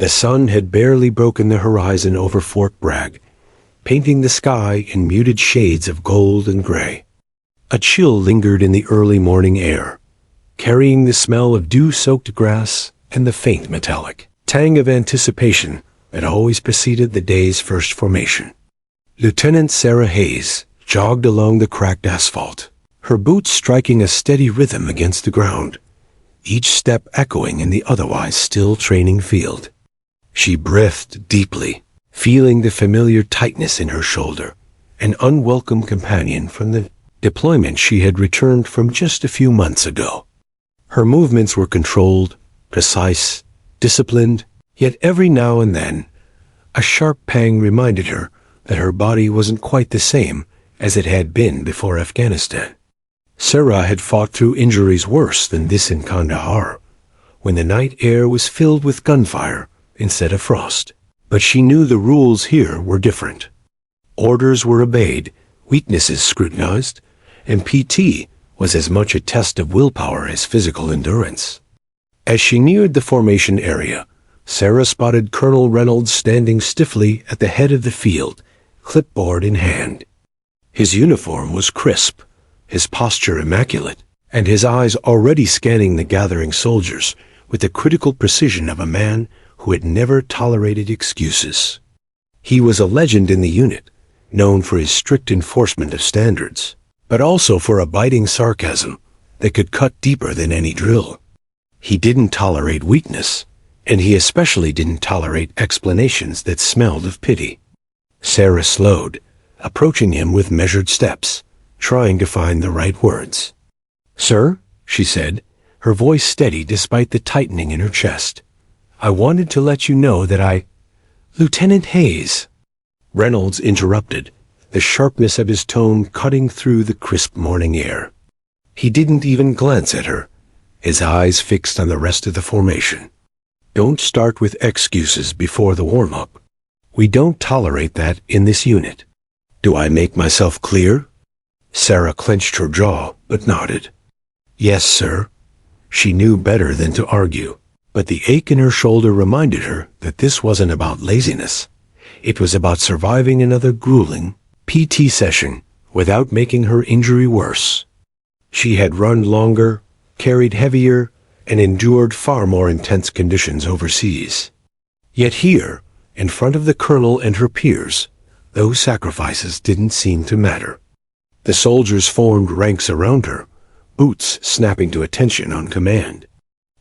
The sun had barely broken the horizon over Fort Bragg, painting the sky in muted shades of gold and gray. A chill lingered in the early morning air, carrying the smell of dew-soaked grass and the faint metallic tang of anticipation that always preceded the day's first formation. Lieutenant Sarah Hayes jogged along the cracked asphalt, her boots striking a steady rhythm against the ground, each step echoing in the otherwise still training field. She breathed deeply, feeling the familiar tightness in her shoulder, an unwelcome companion from the deployment she had returned from just a few months ago. Her movements were controlled, precise, disciplined, yet every now and then, a sharp pang reminded her that her body wasn't quite the same as it had been before Afghanistan. Sarah had fought through injuries worse than this in Kandahar, when the night air was filled with gunfire instead of frost. But she knew the rules here were different. Orders were obeyed, weaknesses scrutinized, and PT was as much a test of willpower as physical endurance. As she neared the formation area, Sarah spotted Colonel Reynolds standing stiffly at the head of the field, clipboard in hand. His uniform was crisp, his posture immaculate, and his eyes already scanning the gathering soldiers with the critical precision of a man who had never tolerated excuses. He was a legend in the unit, known for his strict enforcement of standards, but also for a biting sarcasm that could cut deeper than any drill. He didn't tolerate weakness, and he especially didn't tolerate explanations that smelled of pity. Sarah slowed, approaching him with measured steps, trying to find the right words. "Sir," she said, her voice steady despite the tightening in her chest, "I wanted to let you know that Lieutenant Hayes." Reynolds interrupted, the sharpness of his tone cutting through the crisp morning air. He didn't even glance at her, his eyes fixed on the rest of the formation. "Don't start with excuses before the warm-up. We don't tolerate that in this unit. Do I make myself clear?" Sarah clenched her jaw, but nodded. "Yes, sir." She knew better than to argue, but the ache in her shoulder reminded her that this wasn't about laziness. It was about surviving another grueling PT session without making her injury worse. She had run longer, carried heavier, and endured far more intense conditions overseas. Yet here, in front of the colonel and her peers, those sacrifices didn't seem to matter. The soldiers formed ranks around her, boots snapping to attention on command.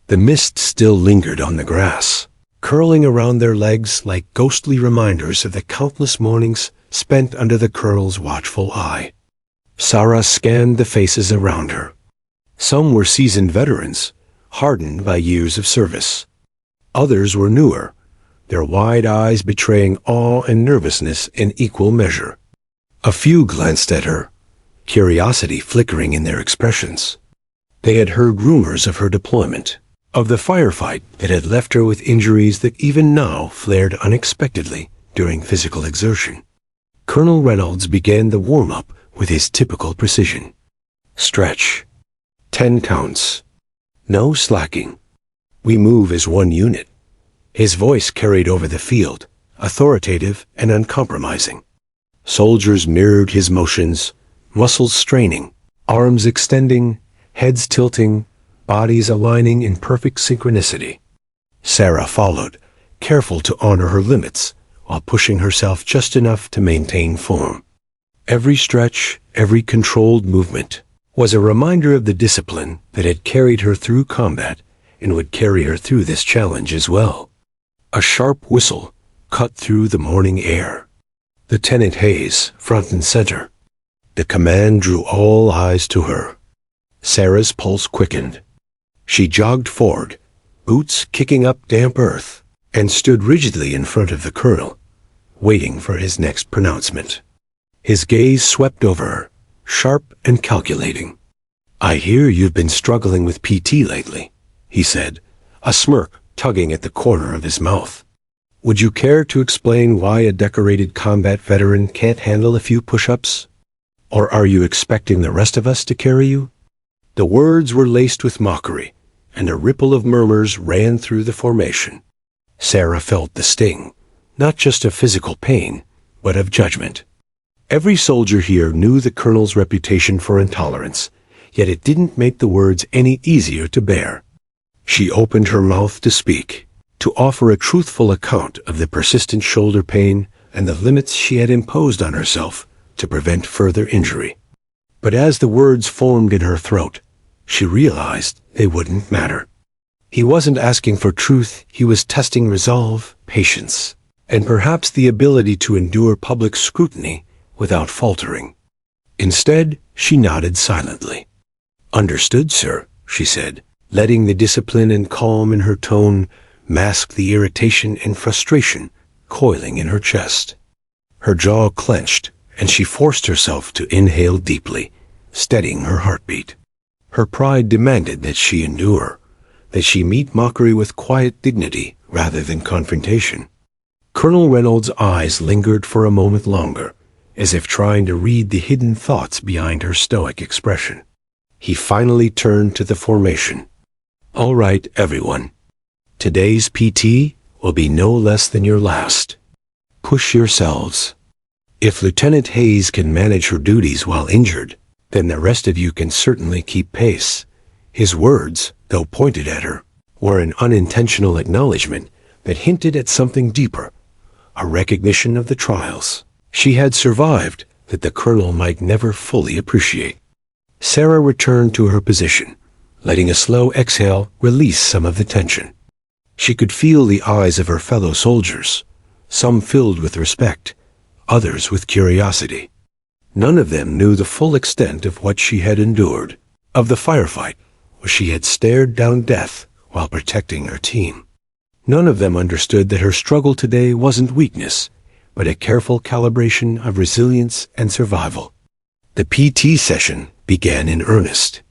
The mist still lingered on the grass, curling around their legs like ghostly reminders of the countless mornings spent under the colonel's watchful eye. Sarah scanned the faces around her. Some were seasoned veterans, hardened by years of service. Others were newer, their wide eyes betraying awe and nervousness in equal measure. A few glanced at her, curiosity flickering in their expressions. They had heard rumors of her deployment, of the firefight that had left her with injuries that even now flared unexpectedly during physical exertion. Colonel Reynolds began the warm-up with his typical precision. Stretch. 10 counts. No slacking. We move as one unit. His voice carried over the field, authoritative and uncompromising. Soldiers mirrored his motions, muscles straining, arms extending, heads tilting, bodies aligning in perfect synchronicity. Sarah followed, careful to honor her limits, while pushing herself just enough to maintain form. Every stretch, every controlled movement, was a reminder of the discipline that had carried her through combat and would carry her through this challenge as well. A sharp whistle cut through the morning air. Lieutenant Hayes, front and center. The command drew all eyes to her. Sarah's pulse quickened. She jogged forward, boots kicking up damp earth, and stood rigidly in front of the colonel, waiting for his next pronouncement. His gaze swept over her, sharp and calculating. "I hear you've been struggling with PT lately," he said, a smirk tugging at the corner of his mouth. "Would you care to explain why a decorated combat veteran can't handle a few push-ups? Or are you expecting the rest of us to carry you?" The words were laced with mockery, and a ripple of murmurs ran through the formation. Sarah felt the sting, not just of physical pain, but of judgment. Every soldier here knew the colonel's reputation for intolerance, yet it didn't make the words any easier to bear. She opened her mouth to speak, to offer a truthful account of the persistent shoulder pain and the limits she had imposed on herself to prevent further injury. But as the words formed in her throat, she realized they wouldn't matter. He wasn't asking for truth, he was testing resolve, patience, and perhaps the ability to endure public scrutiny without faltering. Instead, she nodded silently. "Understood, sir," she said, letting the discipline and calm in her tone mask the irritation and frustration coiling in her chest. Her jaw clenched, and she forced herself to inhale deeply, steadying her heartbeat. Her pride demanded that she endure, that she meet mockery with quiet dignity rather than confrontation. Colonel Reynolds' eyes lingered for a moment longer, as if trying to read the hidden thoughts behind her stoic expression. He finally turned to the formation. "All right, everyone. Today's PT will be no less than your last. Push yourselves. If Lieutenant Hayes can manage her duties while injured, then the rest of you can certainly keep pace." His words, though pointed at her, were an unintentional acknowledgement that hinted at something deeper, a recognition of the trials she had survived that the colonel might never fully appreciate. Sarah returned to her position, letting a slow exhale release some of the tension. She could feel the eyes of her fellow soldiers, some filled with respect, others with curiosity. None of them knew the full extent of what she had endured, of the firefight where she had stared down death while protecting her team. None of them understood that her struggle today wasn't weakness, but a careful calibration of resilience and survival. The PT session began in earnest.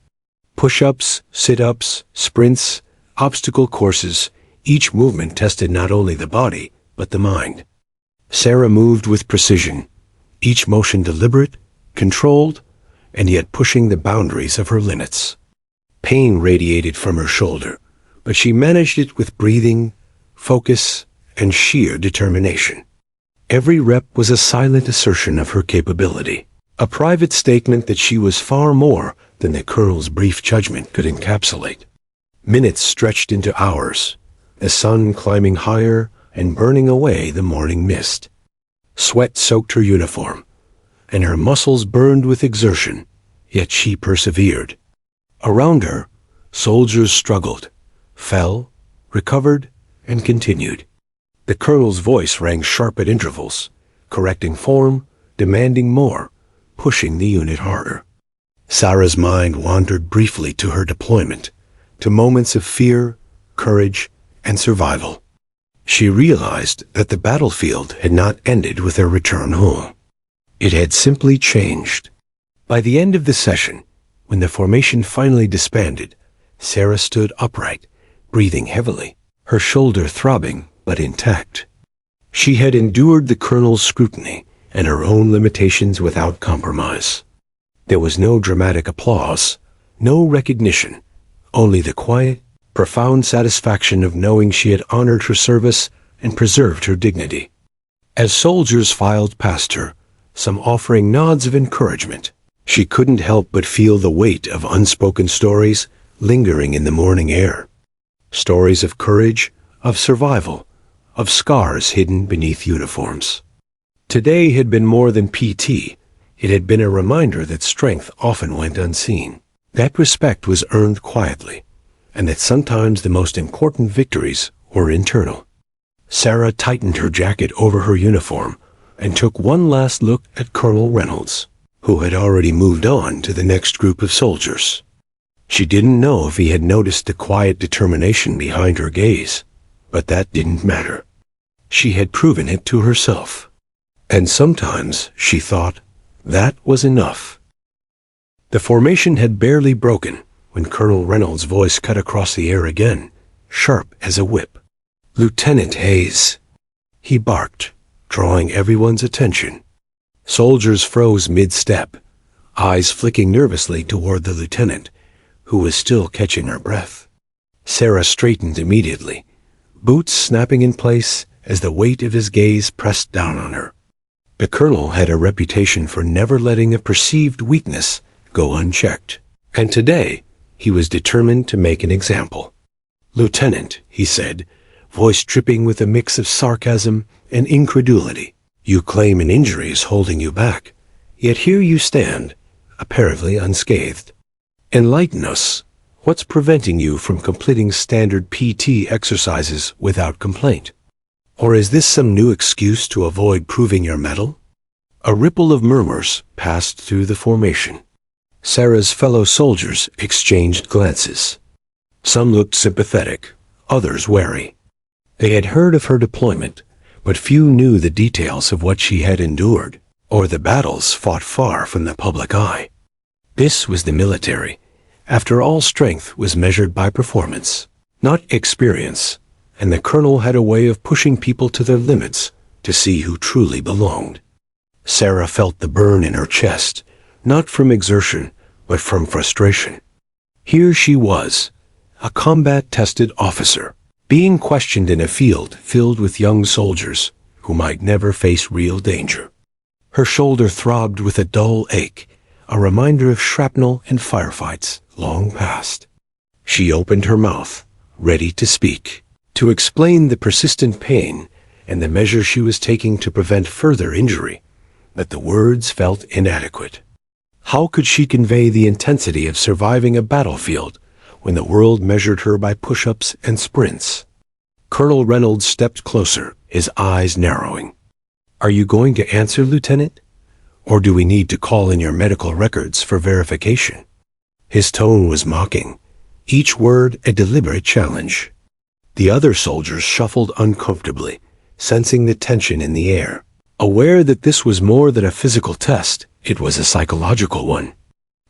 Push-ups, sit-ups, sprints, obstacle courses, each movement tested not only the body, but the mind. Sarah moved with precision, each motion deliberate, controlled, and yet pushing the boundaries of her limits. Pain radiated from her shoulder, but she managed it with breathing, focus, and sheer determination. Every rep was a silent assertion of her capability, a private statement that she was far more than the colonel's brief judgment could encapsulate. Minutes stretched into hours, the sun climbing higher and burning away the morning mist. Sweat soaked her uniform, and her muscles burned with exertion, yet she persevered. Around her, soldiers struggled, fell, recovered, and continued. The colonel's voice rang sharp at intervals, correcting form, demanding more, pushing the unit harder. Sarah's mind wandered briefly to her deployment, to moments of fear, courage, and survival. She realized that the battlefield had not ended with her return home. It had simply changed. By the end of the session, when the formation finally disbanded, Sarah stood upright, breathing heavily, her shoulder throbbing but intact. She had endured the colonel's scrutiny and her own limitations without compromise. There was no dramatic applause, no recognition, only the quiet, profound satisfaction of knowing she had honored her service and preserved her dignity. As soldiers filed past her, some offering nods of encouragement, she couldn't help but feel the weight of unspoken stories lingering in the morning air. Stories of courage, of survival, of scars hidden beneath uniforms. Today had been more than PT. It had been a reminder that strength often went unseen, that respect was earned quietly, and that sometimes the most important victories were internal. Sarah tightened her jacket over her uniform and took one last look at Colonel Reynolds, who had already moved on to the next group of soldiers. She didn't know if he had noticed the quiet determination behind her gaze, but that didn't matter. She had proven it to herself. And sometimes, she thought, that was enough. The formation had barely broken when Colonel Reynolds' voice cut across the air again, sharp as a whip. "Lieutenant Hayes," he barked, drawing everyone's attention. Soldiers froze mid-step, eyes flicking nervously toward the lieutenant, who was still catching her breath. Sarah straightened immediately, boots snapping in place as the weight of his gaze pressed down on her. The colonel had a reputation for never letting a perceived weakness go unchecked, and today he was determined to make an example. "Lieutenant," he said, voice dripping with a mix of sarcasm and incredulity, "you claim an injury is holding you back, yet here you stand, apparently unscathed. Enlighten us. What's preventing you from completing standard PT exercises without complaint? Or is this some new excuse to avoid proving your mettle?" A ripple of murmurs passed through the formation. Sarah's fellow soldiers exchanged glances. Some looked sympathetic, others wary. They had heard of her deployment, but few knew the details of what she had endured, or the battles fought far from the public eye. This was the military. After all, strength was measured by performance, not experience, and the colonel had a way of pushing people to their limits to see who truly belonged. Sarah felt the burn in her chest, not from exertion, but from frustration. Here she was, a combat-tested officer, being questioned in a field filled with young soldiers who might never face real danger. Her shoulder throbbed with a dull ache, a reminder of shrapnel and firefights long past. She opened her mouth, ready to speak, to explain the persistent pain and the measures she was taking to prevent further injury, but the words felt inadequate. How could she convey the intensity of surviving a battlefield when the world measured her by push-ups and sprints? Colonel Reynolds stepped closer, his eyes narrowing. "Are you going to answer, Lieutenant? Or do we need to call in your medical records for verification?" His tone was mocking, each word a deliberate challenge. The other soldiers shuffled uncomfortably, sensing the tension in the air. Aware that this was more than a physical test, it was a psychological one.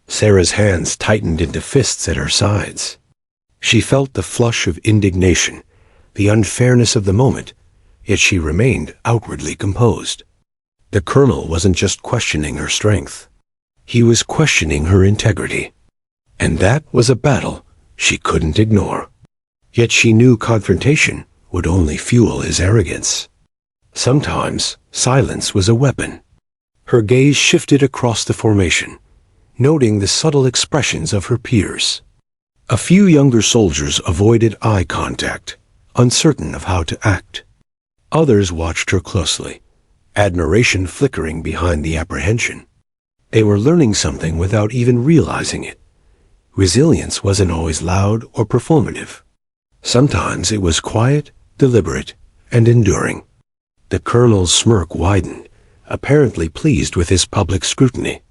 Sarah's hands tightened into fists at her sides. She felt the flush of indignation, the unfairness of the moment, yet she remained outwardly composed. The colonel wasn't just questioning her strength. He was questioning her integrity. And that was a battle she couldn't ignore. Yet she knew confrontation would only fuel his arrogance. Sometimes silence was a weapon. Her gaze shifted across the formation, noting the subtle expressions of her peers. A few younger soldiers avoided eye contact, uncertain of how to act. Others watched her closely, admiration flickering behind the apprehension. They were learning something without even realizing it. Resilience wasn't always loud or performative. Sometimes it was quiet, deliberate, and enduring. The colonel's smirk widened, apparently pleased with his public scrutiny.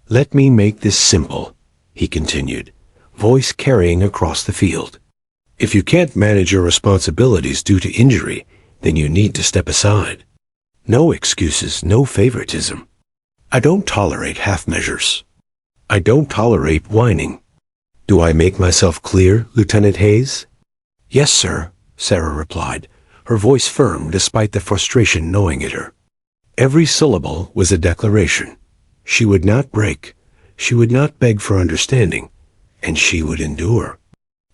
"Let me make this simple," he continued, voice carrying across the field. "If you can't manage your responsibilities due to injury, then you need to step aside. No excuses, no favoritism. I don't tolerate half measures. I don't tolerate whining. Do I make myself clear, Lieutenant Hayes?" "Yes, sir," Sarah replied, her voice firm despite the frustration gnawing at her. Every syllable was a declaration. She would not break, she would not beg for understanding, and she would endure.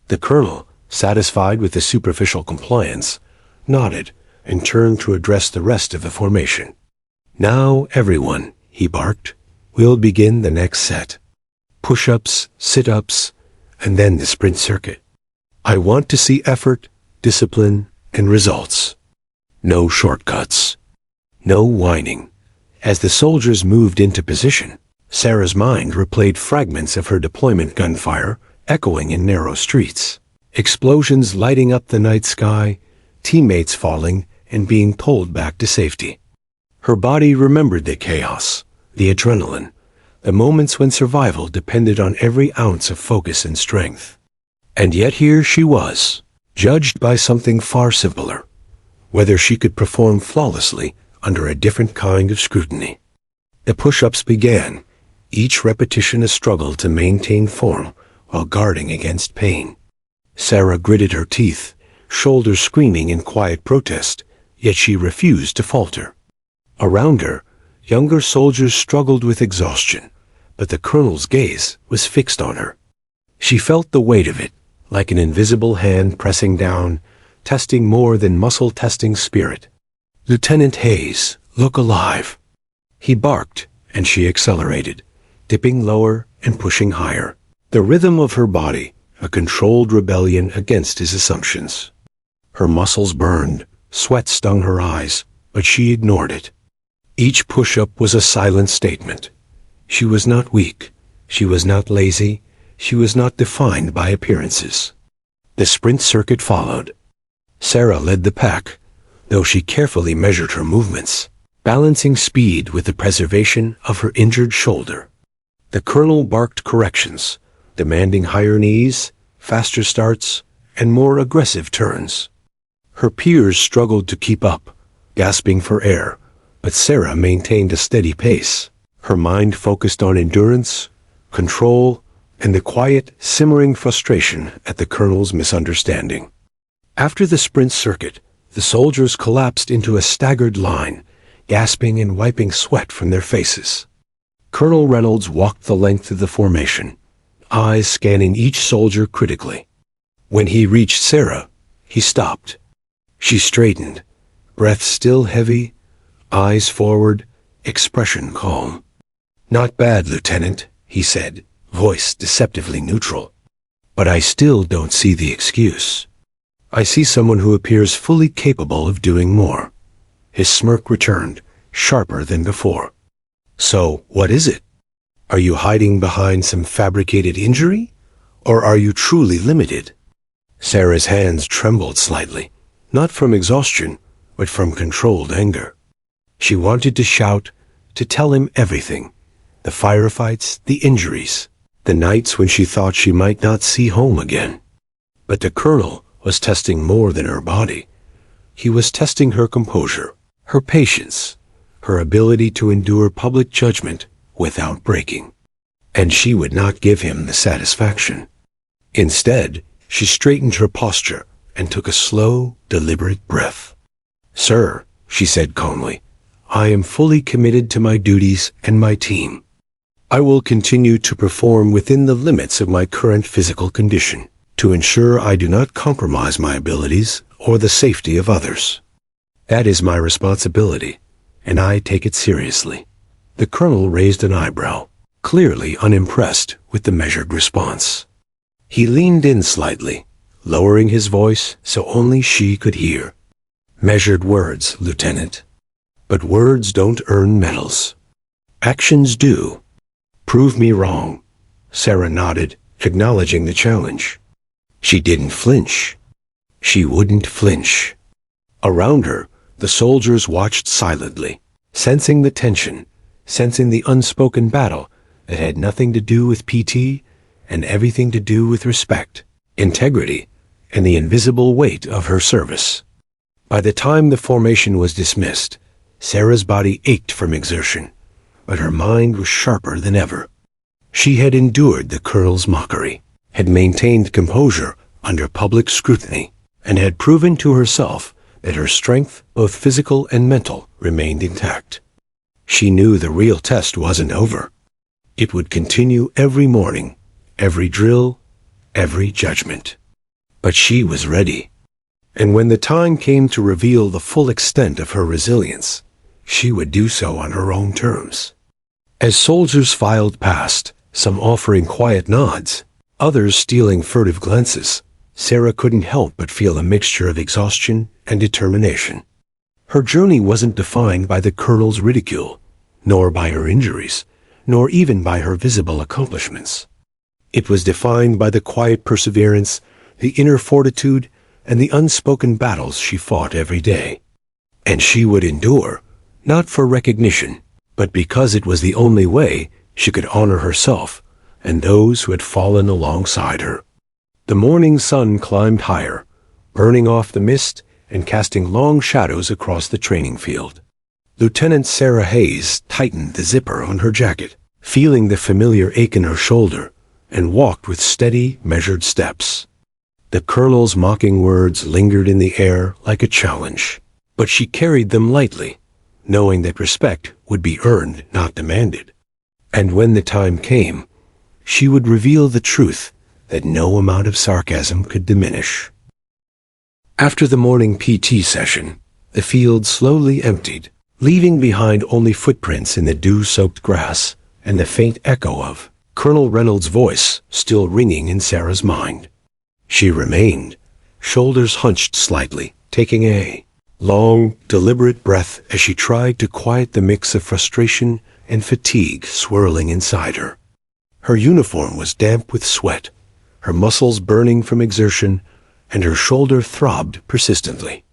The colonel, satisfied with the superficial compliance, nodded and turned to address the rest of the formation. "Now, everyone," he barked, "we'll begin the next set. Push-ups, sit-ups, and then the sprint circuit. I want to see effort, discipline, and results. No shortcuts. No whining." As the soldiers moved into position, Sarah's mind replayed fragments of her deployment gunfire echoing in narrow streets. Explosions lighting up the night sky, teammates falling and being pulled back to safety. Her body remembered the chaos, the adrenaline, the moments when survival depended on every ounce of focus and strength. And yet here she was, judged by something far simpler, whether she could perform flawlessly under a different kind of scrutiny. The push-ups began, each repetition a struggle to maintain form while guarding against pain. Sarah gritted her teeth, shoulders screaming in quiet protest, yet she refused to falter. Around her, younger soldiers struggled with exhaustion, but the colonel's gaze was fixed on her. She felt the weight of it, like an invisible hand pressing down, testing more than muscle testing spirit. "Lieutenant Hayes, look alive." He barked, and she accelerated, dipping lower and pushing higher. The rhythm of her body, a controlled rebellion against his assumptions. Her muscles burned, sweat stung her eyes, but she ignored it. Each push-up was a silent statement. She was not weak. She was not lazy. She was not defined by appearances. The sprint circuit followed. Sarah led the pack, though she carefully measured her movements, balancing speed with the preservation of her injured shoulder. The colonel barked corrections, demanding higher knees, faster starts, and more aggressive turns. Her peers struggled to keep up, gasping for air, but Sarah maintained a steady pace. Her mind focused on endurance, control, and the quiet, simmering frustration at the colonel's misunderstanding. After the sprint circuit, the soldiers collapsed into a staggered line, gasping and wiping sweat from their faces. Colonel Reynolds walked the length of the formation, eyes scanning each soldier critically. When he reached Sarah, he stopped. She straightened, breath still heavy, eyes forward, expression calm. "Not bad, Lieutenant," he said, voice deceptively neutral. "But I still don't see the excuse. I see someone who appears fully capable of doing more." His smirk returned, sharper than before. "So, what is it? Are you hiding behind some fabricated injury? Or are you truly limited?" Sarah's hands trembled slightly, not from exhaustion, but from controlled anger. She wanted to shout, to tell him everything. The firefights, the injuries, the nights when she thought she might not see home again. But the colonel was testing more than her body. He was testing her composure, her patience, her ability to endure public judgment without breaking. And she would not give him the satisfaction. Instead, she straightened her posture and took a slow, deliberate breath. "Sir," she said calmly, "I am fully committed to my duties and my team. I will continue to perform within the limits of my current physical condition, to ensure I do not compromise my abilities or the safety of others. That is my responsibility, and I take it seriously." The colonel raised an eyebrow, clearly unimpressed with the measured response. He leaned in slightly, lowering his voice so only she could hear. "Measured words, Lieutenant. But words don't earn medals. Actions do. Prove me wrong." Sarah nodded, acknowledging the challenge. She didn't flinch. She wouldn't flinch. Around her, the soldiers watched silently, sensing the tension, sensing the unspoken battle that had nothing to do with PT and everything to do with respect, integrity, and the invisible weight of her service. By the time the formation was dismissed, Sarah's body ached from exertion, but her mind was sharper than ever. She had endured the colonel's mockery, had maintained composure under public scrutiny, and had proven to herself that her strength, both physical and mental, remained intact. She knew the real test wasn't over. It would continue every morning, every drill, every judgment. But she was ready. And when the time came to reveal the full extent of her resilience, she would do so on her own terms. As soldiers filed past, some offering quiet nods, others stealing furtive glances, Sarah couldn't help but feel a mixture of exhaustion and determination. Her journey wasn't defined by the colonel's ridicule, nor by her injuries, nor even by her visible accomplishments. It was defined by the quiet perseverance, the inner fortitude, and the unspoken battles she fought every day. And she would endure, not for recognition, but because it was the only way she could honor herself and those who had fallen alongside her. The morning sun climbed higher, burning off the mist and casting long shadows across the training field. Lieutenant Sarah Hayes tightened the zipper on her jacket, feeling the familiar ache in her shoulder, and walked with steady, measured steps. The colonel's mocking words lingered in the air like a challenge, but she carried them lightly, knowing that respect would be earned, not demanded. And when the time came, she would reveal the truth that no amount of sarcasm could diminish. After the morning PT session, the field slowly emptied, leaving behind only footprints in the dew-soaked grass and the faint echo of Colonel Reynolds' voice still ringing in Sarah's mind. She remained, shoulders hunched slightly, taking a long, deliberate breath as she tried to quiet the mix of frustration and fatigue swirling inside her. Her uniform was damp with sweat, her muscles burning from exertion, and her shoulder throbbed persistently.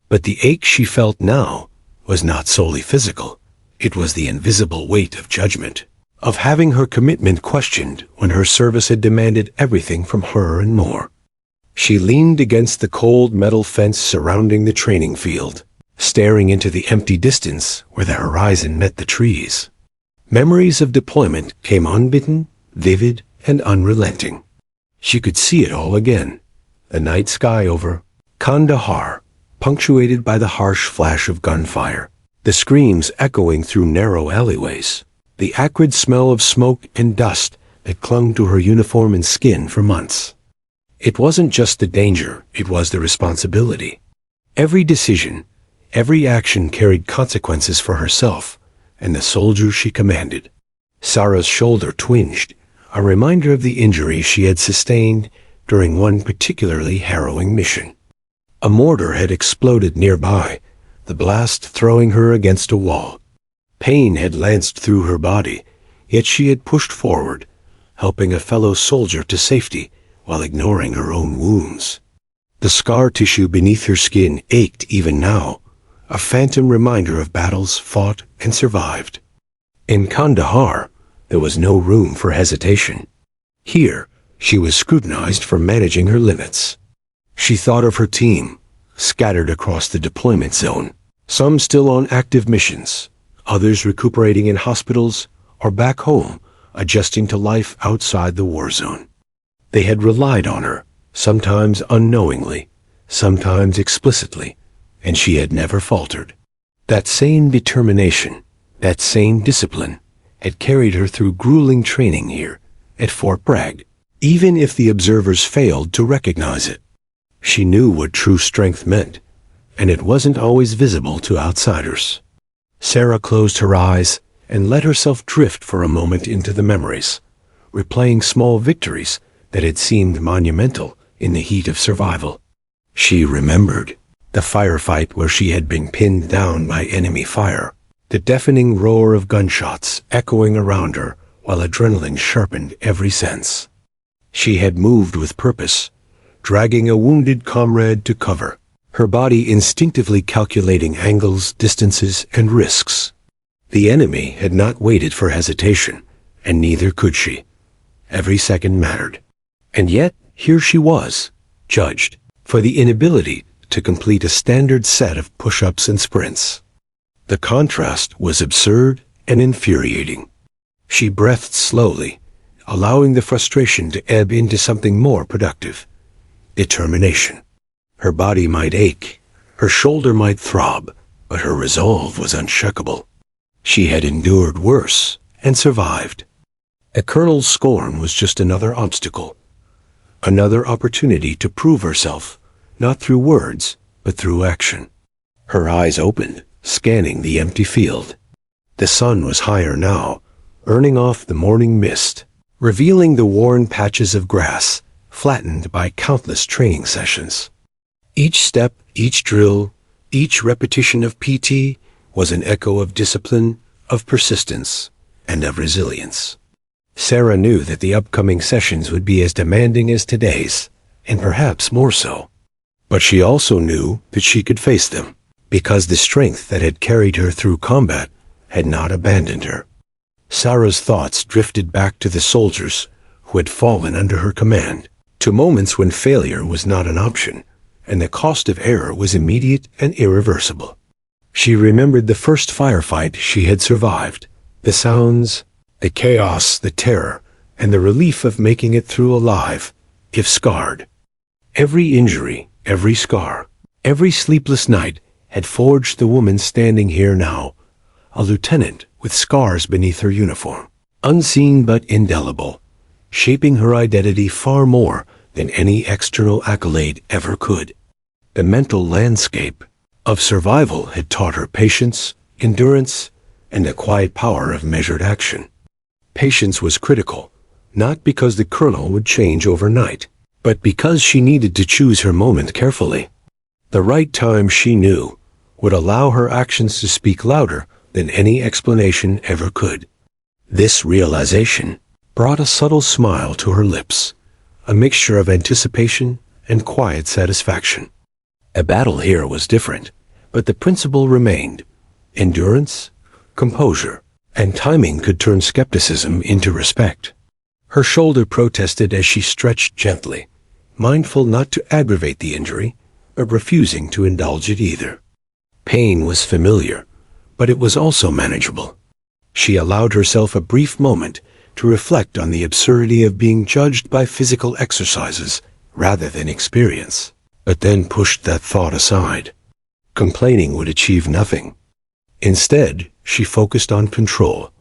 But the ache she felt now was not solely physical. It was the invisible weight of judgment, of having her commitment questioned when her service had demanded everything from her and more. She leaned against the cold metal fence surrounding the training field, staring into the empty distance where the horizon met the trees. Memories of deployment came unbidden, vivid, and unrelenting. She could see it all again. The night sky over Kandahar, punctuated by the harsh flash of gunfire, the screams echoing through narrow alleyways, the acrid smell of smoke and dust that clung to her uniform and skin for months. It wasn't just the danger, it was the responsibility. Every decision, every action carried consequences for herself and the soldiers she commanded. Sarah's shoulder twinged, a reminder of the injury she had sustained during one particularly harrowing mission. A mortar had exploded nearby, the blast throwing her against a wall. Pain had lanced through her body, yet she had pushed forward, helping a fellow soldier to safety while ignoring her own wounds. The scar tissue beneath her skin ached even now, a phantom reminder of battles fought and survived. In Kandahar, there was no room for hesitation. Here, she was scrutinized for managing her limits. She thought of her team, scattered across the deployment zone, some still on active missions, others recuperating in hospitals or back home, adjusting to life outside the war zone. They had relied on her, sometimes unknowingly, sometimes explicitly, and she had never faltered. That same determination, that same discipline, had carried her through grueling training here at Fort Bragg, even if the observers failed to recognize it. She knew what true strength meant, and it wasn't always visible to outsiders. Sarah closed her eyes and let herself drift for a moment into the memories, replaying small victories that had seemed monumental in the heat of survival. She remembered the firefight where she had been pinned down by enemy fire, the deafening roar of gunshots echoing around her while adrenaline sharpened every sense. She had moved with purpose, dragging a wounded comrade to cover, her body instinctively calculating angles, distances, and risks. The enemy had not waited for hesitation, and neither could she. Every second mattered. And yet, here she was, judged for the inability to complete a standard set of push-ups and sprints. The contrast was absurd and infuriating. She breathed slowly, allowing the frustration to ebb into something more productive. Determination. Her body might ache, her shoulder might throb, but her resolve was unshakable. She had endured worse and survived. A colonel's scorn was just another obstacle, another opportunity to prove herself, not through words, but through action. Her eyes opened, scanning the empty field. The sun was higher now, earning off the morning mist, revealing the worn patches of grass, flattened by countless training sessions. Each step, each drill, each repetition of PT was an echo of discipline, of persistence, and of resilience. Sarah knew that the upcoming sessions would be as demanding as today's, and perhaps more so. But she also knew that she could face them, because the strength that had carried her through combat had not abandoned her. Sarah's thoughts drifted back to the soldiers who had fallen under her command, to moments when failure was not an option, and the cost of error was immediate and irreversible. She remembered the first firefight she had survived, the sounds, the chaos, the terror, and the relief of making it through alive, if scarred. Every injury, every scar, every sleepless night had forged the woman standing here now, a lieutenant with scars beneath her uniform, unseen but indelible, shaping her identity far more than any external accolade ever could. The mental landscape of survival had taught her patience, endurance, and the quiet power of measured action. Patience was critical, not because the kernel would change overnight, but because she needed to choose her moment carefully. The right time, she knew, would allow her actions to speak louder than any explanation ever could. This realization brought a subtle smile to her lips, a mixture of anticipation and quiet satisfaction. A battle here was different, but the principle remained. Endurance, composure, and timing could turn skepticism into respect. Her shoulder protested as she stretched gently, mindful not to aggravate the injury, but refusing to indulge it either. Pain was familiar, but it was also manageable. She allowed herself a brief moment to reflect on the absurdity of being judged by physical exercises rather than experience, but then pushed that thought aside. Complaining would achieve nothing. Instead, she focused on control,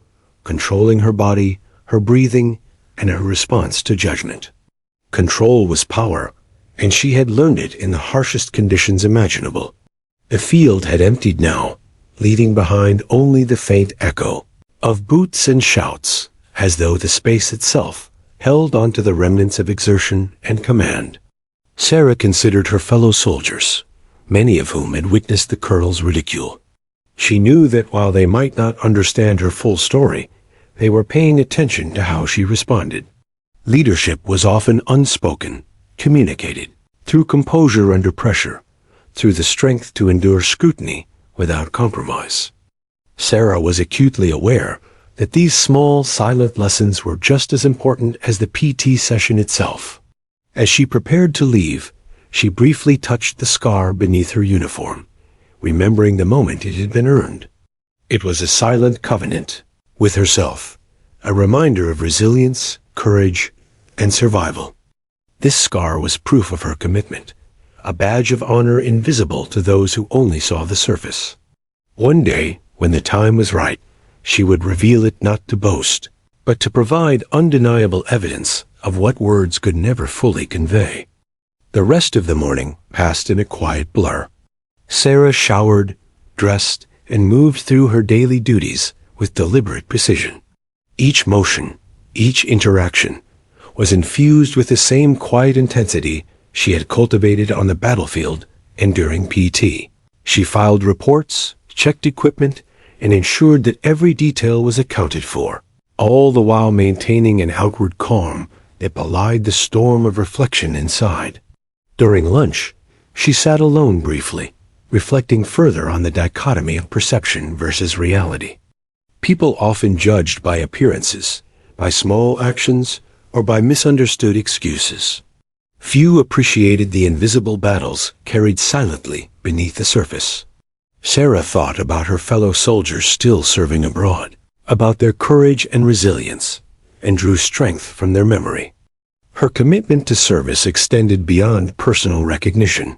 controlling her body, her breathing, and her response to judgment. Control was power, and she had learned it in the harshest conditions imaginable. The field had emptied now, leaving behind only the faint echo of boots and shouts, as though the space itself held onto the remnants of exertion and command. Sarah considered her fellow soldiers, many of whom had witnessed the colonel's ridicule. She knew that while they might not understand her full story, they were paying attention to how she responded. Leadership was often unspoken, communicated, through composure under pressure, through the strength to endure scrutiny without compromise. Sarah was acutely aware that these small, silent lessons were just as important as the PT session itself. As she prepared to leave, she briefly touched the scar beneath her uniform, remembering the moment it had been earned. It was a silent covenant with herself, a reminder of resilience, courage, and survival. This scar was proof of her commitment, a badge of honor invisible to those who only saw the surface. One day, when the time was right, she would reveal it not to boast, but to provide undeniable evidence of what words could never fully convey. The rest of the morning passed in a quiet blur. Sarah showered, dressed, and moved through her daily duties with deliberate precision. Each motion, each interaction, was infused with the same quiet intensity she had cultivated on the battlefield and during PT. She filed reports, checked equipment, and ensured that every detail was accounted for, all the while maintaining an outward calm that belied the storm of reflection inside. During lunch, she sat alone briefly, reflecting further on the dichotomy of perception versus reality. People often judged by appearances, by small actions, or by misunderstood excuses. Few appreciated the invisible battles carried silently beneath the surface. Sarah thought about her fellow soldiers still serving abroad, about their courage and resilience, and drew strength from their memory. Her commitment to service extended beyond personal recognition.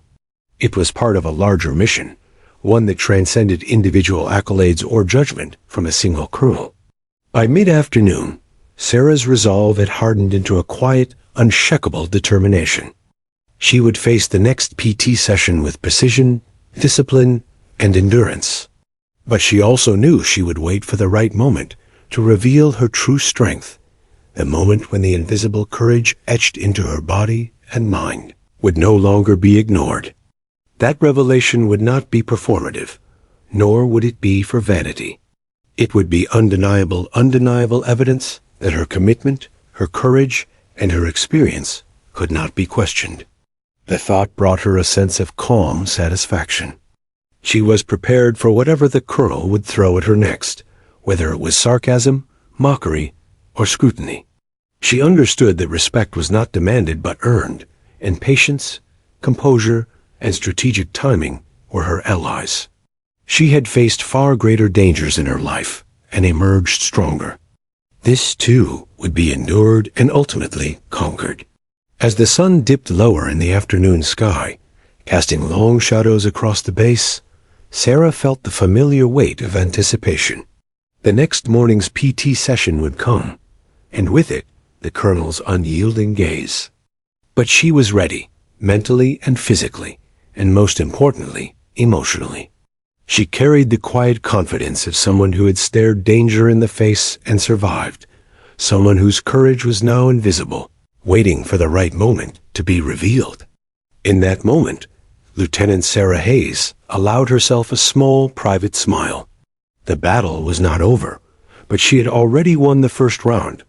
It was part of a larger mission, one that transcended individual accolades or judgment from a single colonel. By mid-afternoon, Sarah's resolve had hardened into a quiet, unshakable determination. She would face the next PT session with precision, discipline, and endurance. But she also knew she would wait for the right moment to reveal her true strength, the moment when the invisible courage etched into her body and mind would no longer be ignored. That revelation would not be performative, nor would it be for vanity. It would be undeniable evidence that her commitment, her courage, and her experience could not be questioned. The thought brought her a sense of calm satisfaction. She was prepared for whatever the colonel would throw at her next, whether it was sarcasm, mockery, or scrutiny. She understood that respect was not demanded but earned, and patience, composure, and strategic timing were her allies. She had faced far greater dangers in her life and emerged stronger. This, too, would be endured and ultimately conquered. As the sun dipped lower in the afternoon sky, casting long shadows across the base, Sarah felt the familiar weight of anticipation. The next morning's PT session would come, and with it, the colonel's unyielding gaze. But she was ready, mentally and physically, and most importantly, emotionally. She carried the quiet confidence of someone who had stared danger in the face and survived, someone whose courage was now invisible, waiting for the right moment to be revealed. In that moment, Lieutenant Sarah Hayes allowed herself a small, private smile. The battle was not over, but she had already won the first round,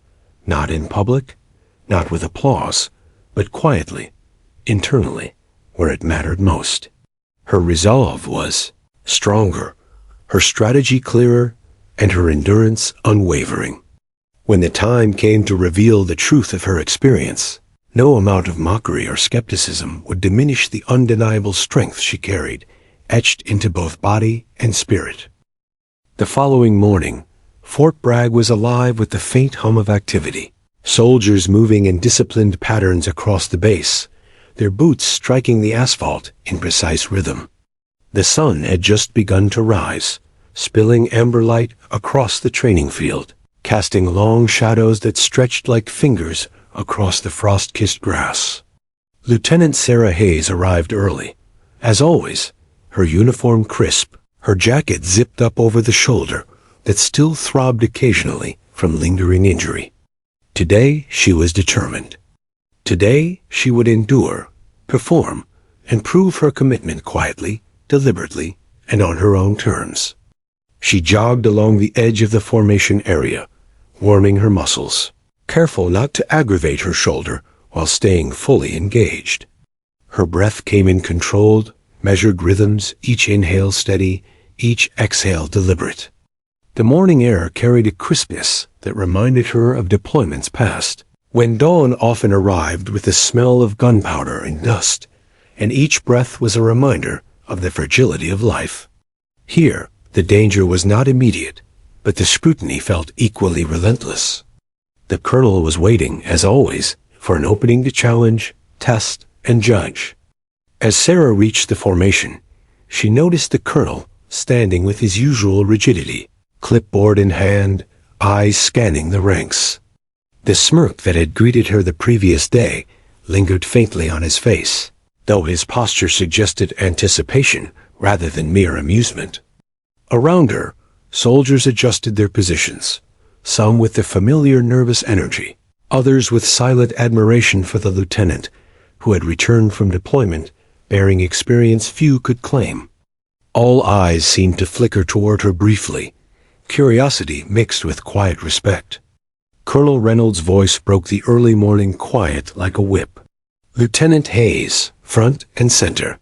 not in public, not with applause, but quietly, internally, where it mattered most. Her resolve was stronger, her strategy clearer, and her endurance unwavering. When the time came to reveal the truth of her experience, no amount of mockery or skepticism would diminish the undeniable strength she carried, etched into both body and spirit. The following morning, Fort Bragg was alive with the faint hum of activity. Soldiers moving in disciplined patterns across the base, their boots striking the asphalt in precise rhythm. The sun had just begun to rise, spilling amber light across the training field, casting long shadows that stretched like fingers across the frost-kissed grass. Lieutenant Sarah Hayes arrived early. As always, her uniform crisp, her jacket zipped up over the shoulder that still throbbed occasionally from lingering injury. Today she was determined. Today she would endure, perform, and prove her commitment quietly, deliberately, and on her own terms. She jogged along the edge of the formation area, warming her muscles, careful not to aggravate her shoulder while staying fully engaged. Her breath came in controlled, measured rhythms, each inhale steady, each exhale deliberate. The morning air carried a crispness that reminded her of deployments past, when dawn often arrived with the smell of gunpowder and dust, and each breath was a reminder of the fragility of life. Here, the danger was not immediate, but the scrutiny felt equally relentless. The colonel was waiting, as always, for an opening to challenge, test, and judge. As Sarah reached the formation, she noticed the colonel standing with his usual rigidity, clipboard in hand, eyes scanning the ranks. The smirk that had greeted her the previous day lingered faintly on his face, though his posture suggested anticipation rather than mere amusement. Around her, soldiers adjusted their positions, some with the familiar nervous energy, others with silent admiration for the lieutenant, who had returned from deployment bearing experience few could claim. All eyes seemed to flicker toward her briefly, curiosity mixed with quiet respect. Colonel Reynolds' voice broke the early morning quiet like a whip. "Lieutenant Hayes, front and center."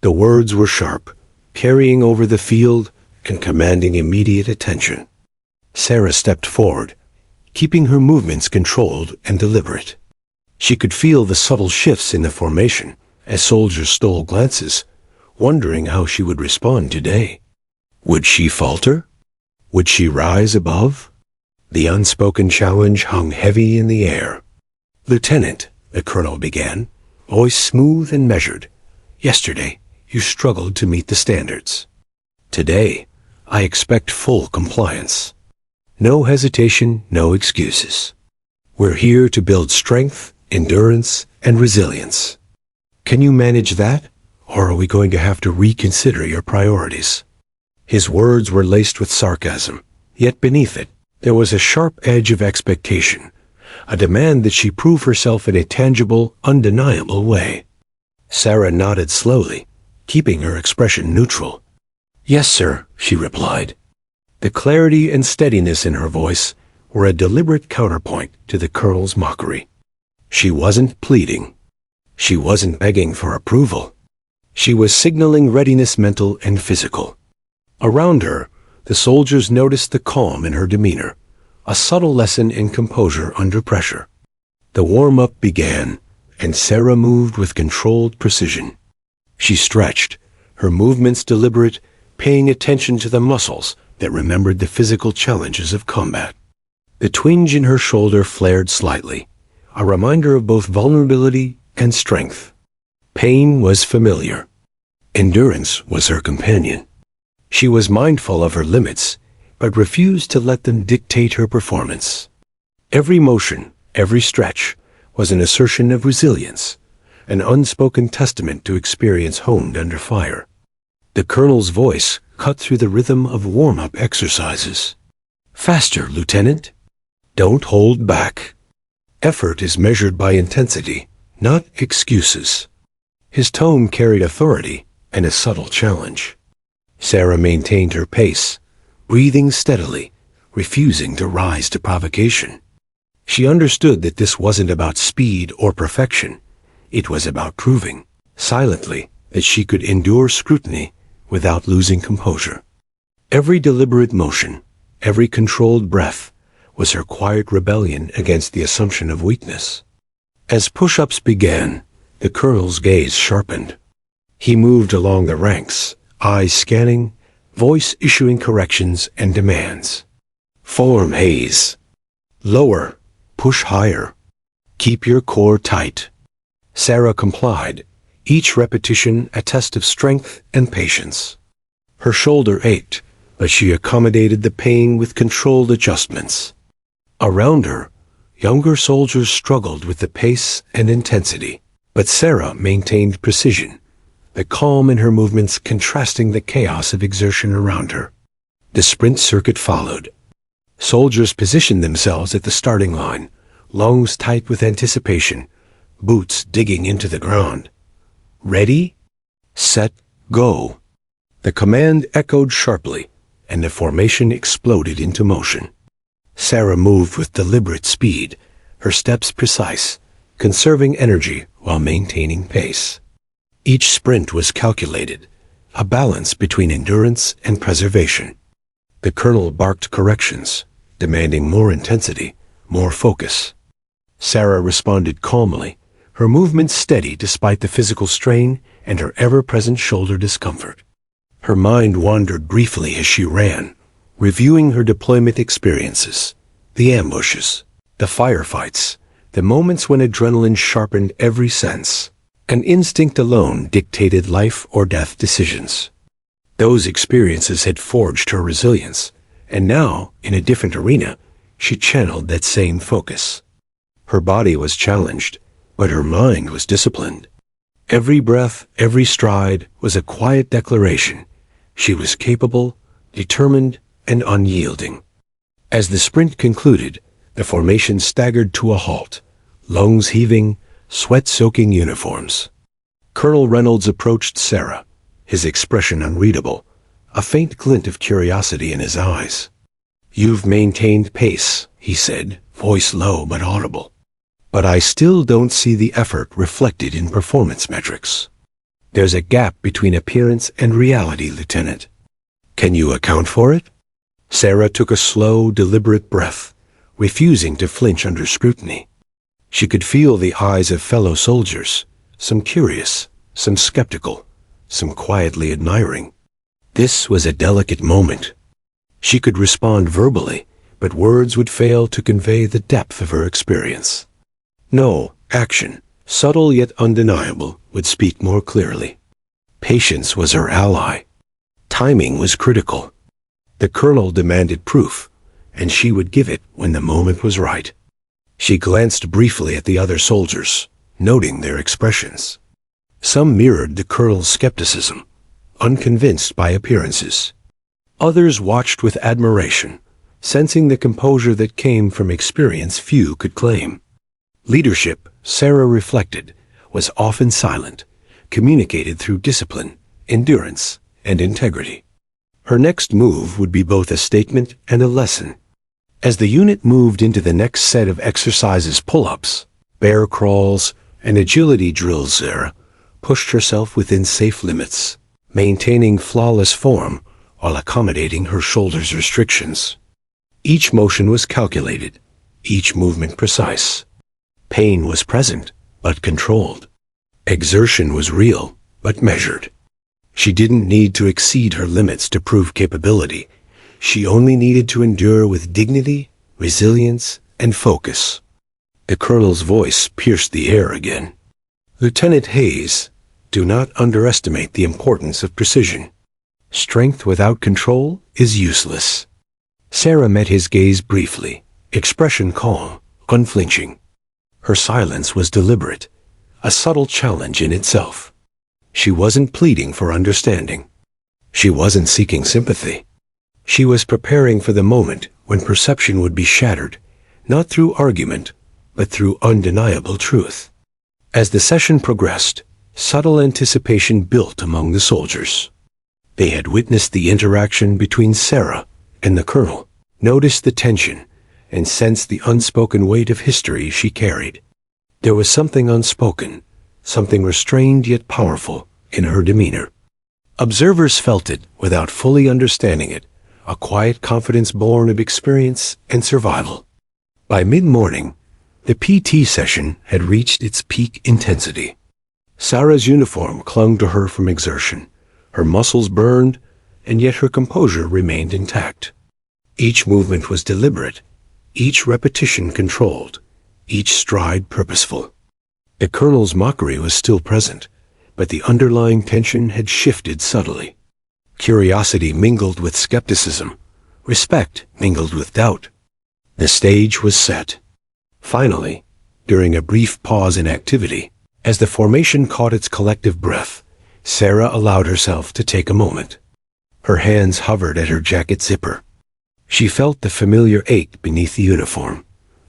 The words were sharp, carrying over the field and commanding immediate attention. Sarah stepped forward, keeping her movements controlled and deliberate. She could feel the subtle shifts in the formation as soldiers stole glances, wondering how she would respond today. Would she falter? Would she rise above? The unspoken challenge hung heavy in the air. "Lieutenant," the colonel began, voice smooth and measured, "yesterday you struggled to meet the standards. Today, I expect full compliance. No hesitation, no excuses. We're here to build strength, endurance, and resilience. Can you manage that, or are we going to have to reconsider your priorities?" His words were laced with sarcasm, yet beneath it, there was a sharp edge of expectation, a demand that she prove herself in a tangible, undeniable way. Sarah nodded slowly, keeping her expression neutral. "Yes, sir," she replied. The clarity and steadiness in her voice were a deliberate counterpoint to the colonel's mockery. She wasn't pleading. She wasn't begging for approval. She was signaling readiness, mental and physical. Around her, the soldiers noticed the calm in her demeanor, a subtle lesson in composure under pressure. The warm-up began, and Sarah moved with controlled precision. She stretched, her movements deliberate, paying attention to the muscles that remembered the physical challenges of combat. The twinge in her shoulder flared slightly, a reminder of both vulnerability and strength. Pain was familiar. Endurance was her companion. She was mindful of her limits, but refused to let them dictate her performance. Every motion, every stretch, was an assertion of resilience, an unspoken testament to experience honed under fire. The colonel's voice cut through the rhythm of warm-up exercises. "Faster, Lieutenant. Don't hold back. Effort is measured by intensity, not excuses." His tone carried authority and a subtle challenge. Sarah maintained her pace, breathing steadily, refusing to rise to provocation. She understood that this wasn't about speed or perfection. It was about proving, silently, that she could endure scrutiny without losing composure. Every deliberate motion, every controlled breath, was her quiet rebellion against the assumption of weakness. As push-ups began, the colonel's gaze sharpened. He moved along the ranks, eyes scanning, voice issuing corrections and demands. "Form, Hayes. Lower. Push higher. Keep your core tight." Sarah complied, each repetition a test of strength and patience. Her shoulder ached, but she accommodated the pain with controlled adjustments. Around her, younger soldiers struggled with the pace and intensity, but Sarah maintained precision, the calm in her movements contrasting the chaos of exertion around her. The sprint circuit followed. Soldiers positioned themselves at the starting line, lungs tight with anticipation, boots digging into the ground. "Ready? Set, go." The command echoed sharply, and the formation exploded into motion. Sarah moved with deliberate speed, her steps precise, conserving energy while maintaining pace. Each sprint was calculated, a balance between endurance and preservation. The colonel barked corrections, demanding more intensity, more focus. Sarah responded calmly, her movements steady despite the physical strain and her ever-present shoulder discomfort. Her mind wandered briefly as she ran, reviewing her deployment experiences, the ambushes, the firefights, the moments when adrenaline sharpened every sense. An instinct alone dictated life or death decisions. Those experiences had forged her resilience, and now, in a different arena, she channeled that same focus. Her body was challenged, but her mind was disciplined. Every breath, every stride was a quiet declaration. She was capable, determined, and unyielding. As the sprint concluded, the formation staggered to a halt, lungs heaving, sweat-soaking uniforms. Colonel Reynolds approached Sarah, his expression unreadable, a faint glint of curiosity in his eyes. "You've maintained pace," he said, voice low but audible. "But I still don't see the effort reflected in performance metrics. There's a gap between appearance and reality, Lieutenant. Can you account for it?" Sarah took a slow, deliberate breath, refusing to flinch under scrutiny. She could feel the eyes of fellow soldiers, some curious, some skeptical, some quietly admiring. This was a delicate moment. She could respond verbally, but words would fail to convey the depth of her experience. No, action, subtle yet undeniable, would speak more clearly. Patience was her ally. Timing was critical. The colonel demanded proof, and she would give it when the moment was right. She glanced briefly at the other soldiers, noting their expressions. Some mirrored the colonel's skepticism, unconvinced by appearances. Others watched with admiration, sensing the composure that came from experience few could claim. Leadership, Sarah reflected, was often silent, communicated through discipline, endurance, and integrity. Her next move would be both a statement and a lesson. As the unit moved into the next set of exercises, pull-ups, bear crawls, and agility drills, Sarah pushed herself within safe limits, maintaining flawless form while accommodating her shoulder's restrictions. Each motion was calculated, each movement precise. Pain was present, but controlled. Exertion was real, but measured. She didn't need to exceed her limits to prove capability. She only needed to endure with dignity, resilience, and focus. The colonel's voice pierced the air again. "Lieutenant Hayes, do not underestimate the importance of precision. Strength without control is useless." Sarah met his gaze briefly, expression calm, unflinching. Her silence was deliberate, a subtle challenge in itself. She wasn't pleading for understanding. She wasn't seeking sympathy. She was preparing for the moment when perception would be shattered, not through argument, but through undeniable truth. As the session progressed, subtle anticipation built among the soldiers. They had witnessed the interaction between Sarah and the colonel, noticed the tension, and sensed the unspoken weight of history she carried. There was something unspoken, something restrained yet powerful, in her demeanor. Observers felt it without fully understanding it, a quiet confidence born of experience and survival. By mid-morning, the PT session had reached its peak intensity. Sarah's uniform clung to her from exertion. Her muscles burned, and yet her composure remained intact. Each movement was deliberate, each repetition controlled, each stride purposeful. The colonel's mockery was still present, but the underlying tension had shifted subtly. Curiosity mingled with skepticism, respect mingled with doubt. The stage was set. Finally, during a brief pause in activity, as the formation caught its collective breath, Sarah allowed herself to take a moment. Her hands hovered at her jacket zipper. She felt the familiar ache beneath the uniform,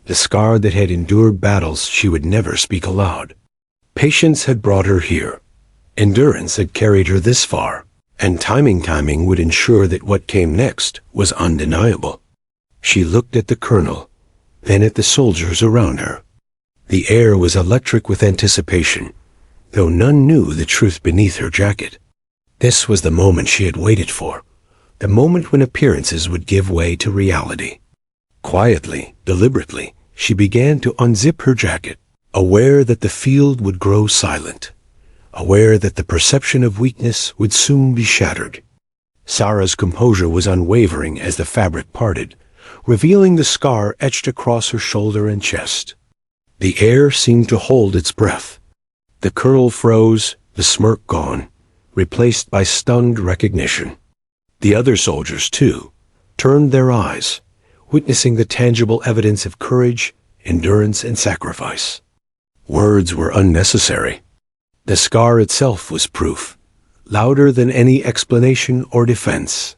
the scar that had endured battles she would never speak aloud. Patience had brought her here. Endurance had carried her this far, and timing would ensure that what came next was undeniable. She looked at the colonel, then at the soldiers around her. The air was electric with anticipation, though none knew the truth beneath her jacket. This was the moment she had waited for, the moment when appearances would give way to reality. Quietly, deliberately, she began to unzip her jacket, aware that the field would grow silent, aware that the perception of weakness would soon be shattered. Sarah's composure was unwavering as the fabric parted, revealing the scar etched across her shoulder and chest. The air seemed to hold its breath. The colonel froze, the smirk gone, replaced by stunned recognition. The other soldiers, too, turned their eyes, witnessing the tangible evidence of courage, endurance, and sacrifice. Words were unnecessary. The scar itself was proof, louder than any explanation or defense.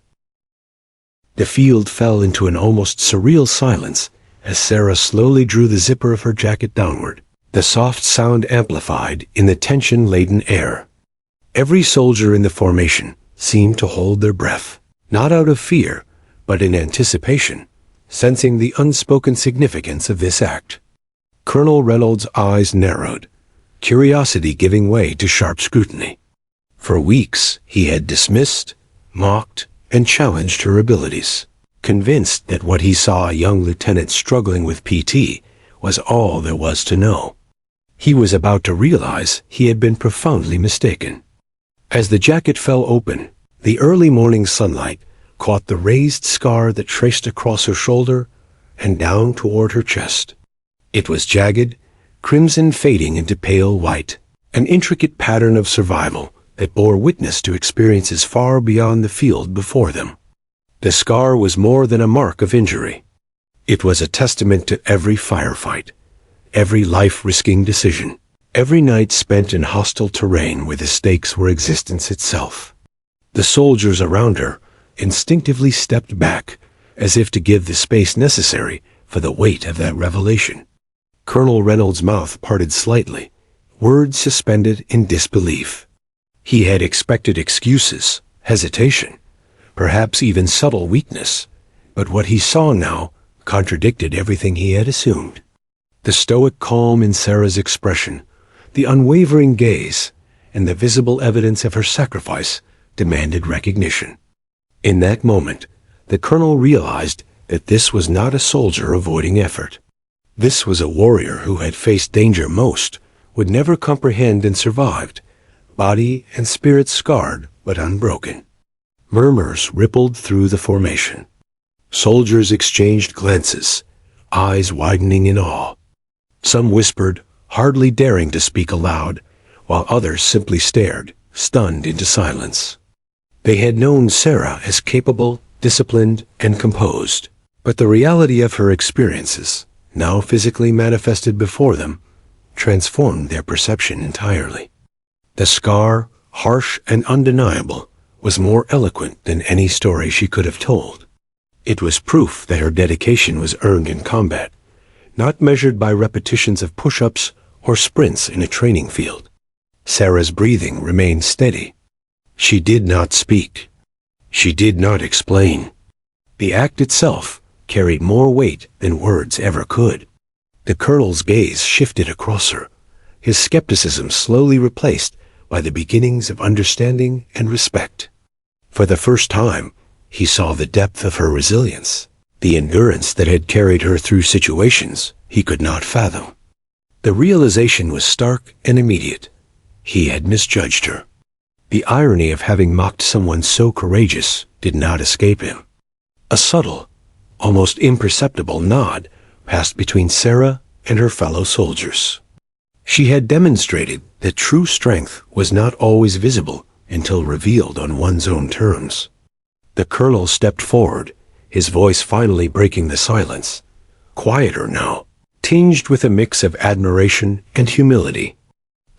The field fell into an almost surreal silence as Sarah slowly drew the zipper of her jacket downward, the soft sound amplified in the tension-laden air. Every soldier in the formation seemed to hold their breath, not out of fear, but in anticipation, sensing the unspoken significance of this act. Colonel Reynolds' eyes narrowed, curiosity giving way to sharp scrutiny. For weeks he had dismissed, mocked, and challenged her abilities, convinced that what he saw a young lieutenant struggling with PT was all there was to know. He was about to realize he had been profoundly mistaken. As the jacket fell open, the early morning sunlight caught the raised scar that traced across her shoulder and down toward her chest. It was jagged, crimson fading into pale white, an intricate pattern of survival that bore witness to experiences far beyond the field before them. The scar was more than a mark of injury. It was a testament to every firefight, every life-risking decision, every night spent in hostile terrain where the stakes were existence itself. The soldiers around her instinctively stepped back, as if to give the space necessary for the weight of that revelation. Colonel Reynolds' mouth parted slightly, words suspended in disbelief. He had expected excuses, hesitation, perhaps even subtle weakness, but what he saw now contradicted everything he had assumed. The stoic calm in Sarah's expression, the unwavering gaze, and the visible evidence of her sacrifice demanded recognition. In that moment, the colonel realized that this was not a soldier avoiding effort. This was a warrior who had faced danger most, would never comprehend and survived, body and spirit scarred but unbroken. Murmurs rippled through the formation. Soldiers exchanged glances, eyes widening in awe. Some whispered, hardly daring to speak aloud, while others simply stared, stunned into silence. They had known Sarah as capable, disciplined, and composed, but the reality of her experiences, now physically manifested before them, transformed their perception entirely. The scar, harsh and undeniable, was more eloquent than any story she could have told. It was proof that her dedication was earned in combat, not measured by repetitions of push-ups or sprints in a training field. Sarah's breathing remained steady. She did not speak. She did not explain. The act itself carried more weight than words ever could. The colonel's gaze shifted across her, his skepticism slowly replaced by the beginnings of understanding and respect. For the first time, he saw the depth of her resilience, the endurance that had carried her through situations he could not fathom. The realization was stark and immediate. He had misjudged her. The irony of having mocked someone so courageous did not escape him. A subtle, almost imperceptible nod passed between Sarah and her fellow soldiers. She had demonstrated that true strength was not always visible until revealed on one's own terms. The colonel stepped forward, his voice finally breaking the silence, quieter now, tinged with a mix of admiration and humility.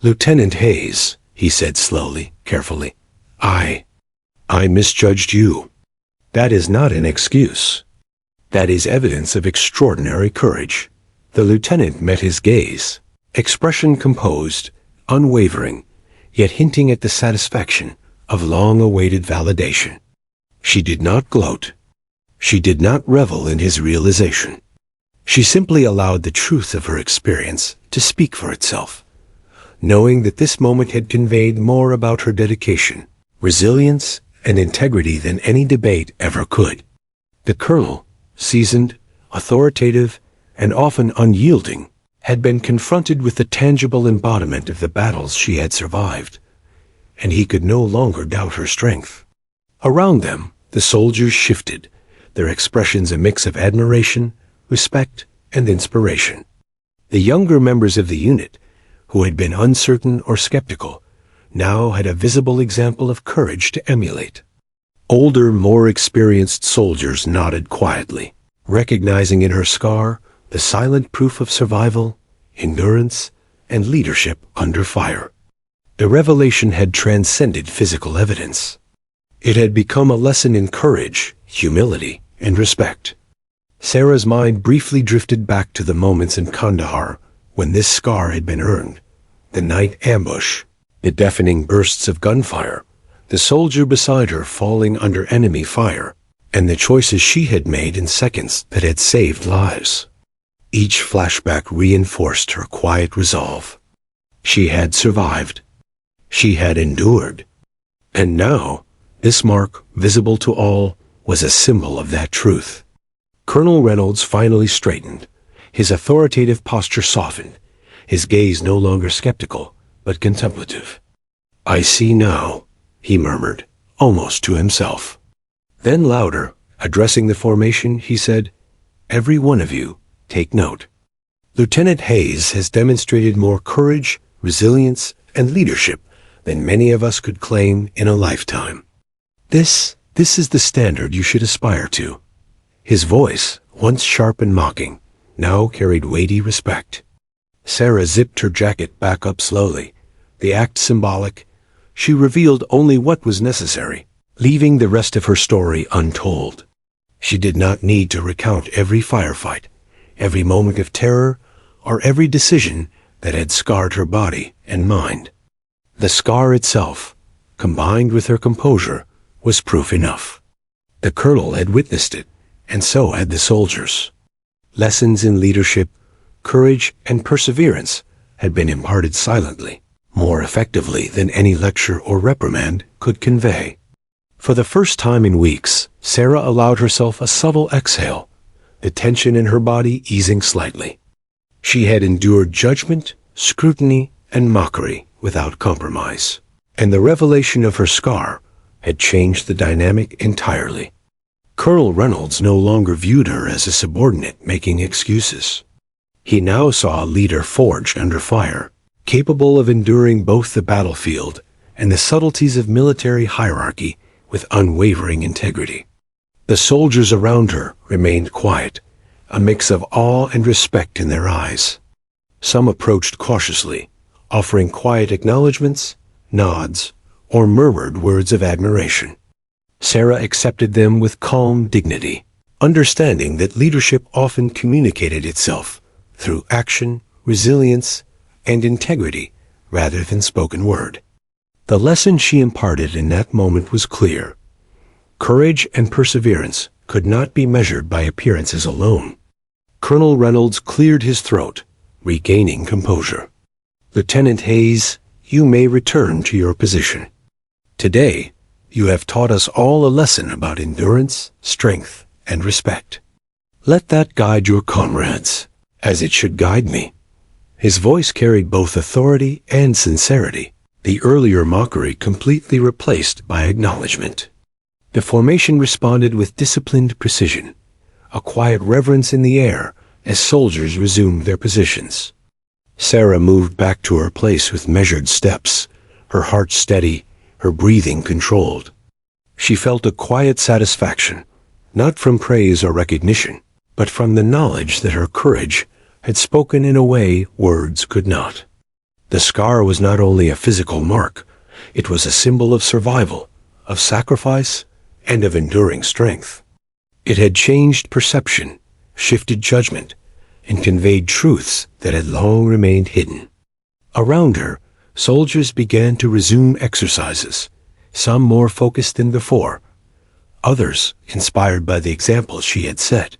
"Lieutenant Hayes," he said slowly, carefully, I misjudged you. That is not an excuse. That is evidence of extraordinary courage." The lieutenant met his gaze, expression composed, unwavering, yet hinting at the satisfaction of long-awaited validation. She did not gloat. She did not revel in his realization. She simply allowed the truth of her experience to speak for itself, knowing that this moment had conveyed more about her dedication, resilience, and integrity than any debate ever could. The colonel, seasoned, authoritative, and often unyielding, had been confronted with the tangible embodiment of the battles she had survived, and he could no longer doubt her strength. Around them, the soldiers shifted, their expressions a mix of admiration, respect, and inspiration. The younger members of the unit, who had been uncertain or skeptical, now had a visible example of courage to emulate. Older, more experienced soldiers nodded quietly, recognizing in her scar the silent proof of survival, endurance, and leadership under fire. The revelation had transcended physical evidence. It had become a lesson in courage, humility, and respect. Sarah's mind briefly drifted back to the moments in Kandahar when this scar had been earned. The night ambush, the deafening bursts of gunfire, the soldier beside her falling under enemy fire, and the choices she had made in seconds that had saved lives. Each flashback reinforced her quiet resolve. She had survived. She had endured. And now, this mark, visible to all, was a symbol of that truth. Colonel Reynolds finally straightened, his authoritative posture softened, his gaze no longer skeptical, but contemplative. "I see now," he murmured, almost to himself. Then louder, addressing the formation, he said, "Every one of you, take note. Lieutenant Hayes has demonstrated more courage, resilience, and leadership than many of us could claim in a lifetime. This is the standard you should aspire to." His voice, once sharp and mocking, now carried weighty respect. Sarah zipped her jacket back up slowly, the act symbolic. She revealed only what was necessary, leaving the rest of her story untold. She did not need to recount every firefight, every moment of terror, or every decision that had scarred her body and mind. The scar itself, combined with her composure, was proof enough. The colonel had witnessed it, and so had the soldiers. Lessons in leadership, courage, and perseverance had been imparted silently, more effectively than any lecture or reprimand could convey. For the first time in weeks, Sarah allowed herself a subtle exhale, the tension in her body easing slightly. She had endured judgment, scrutiny, and mockery without compromise, and the revelation of her scar had changed the dynamic entirely. Colonel Reynolds no longer viewed her as a subordinate making excuses. He now saw a leader forged under fire, capable of enduring both the battlefield and the subtleties of military hierarchy with unwavering integrity. The soldiers around her remained quiet, a mix of awe and respect in their eyes. Some approached cautiously, offering quiet acknowledgments, nods, or murmured words of admiration. Sarah accepted them with calm dignity, understanding that leadership often communicated itself through action, resilience, and integrity rather than spoken word. The lesson she imparted in that moment was clear. Courage and perseverance could not be measured by appearances alone. Colonel Reynolds cleared his throat, regaining composure. "Lieutenant Hayes, you may return to your position. Today, you have taught us all a lesson about endurance, strength, and respect. Let that guide your comrades, as it should guide me." His voice carried both authority and sincerity, the earlier mockery completely replaced by acknowledgement. The formation responded with disciplined precision, a quiet reverence in the air as soldiers resumed their positions. Sarah moved back to her place with measured steps, her heart steady, her breathing controlled. She felt a quiet satisfaction, not from praise or recognition, but from the knowledge that her courage had spoken in a way words could not. The scar was not only a physical mark, it was a symbol of survival, of sacrifice, and of enduring strength. It had changed perception, shifted judgment, and conveyed truths that had long remained hidden. Around her, soldiers began to resume exercises, some more focused than before, others inspired by the example she had set.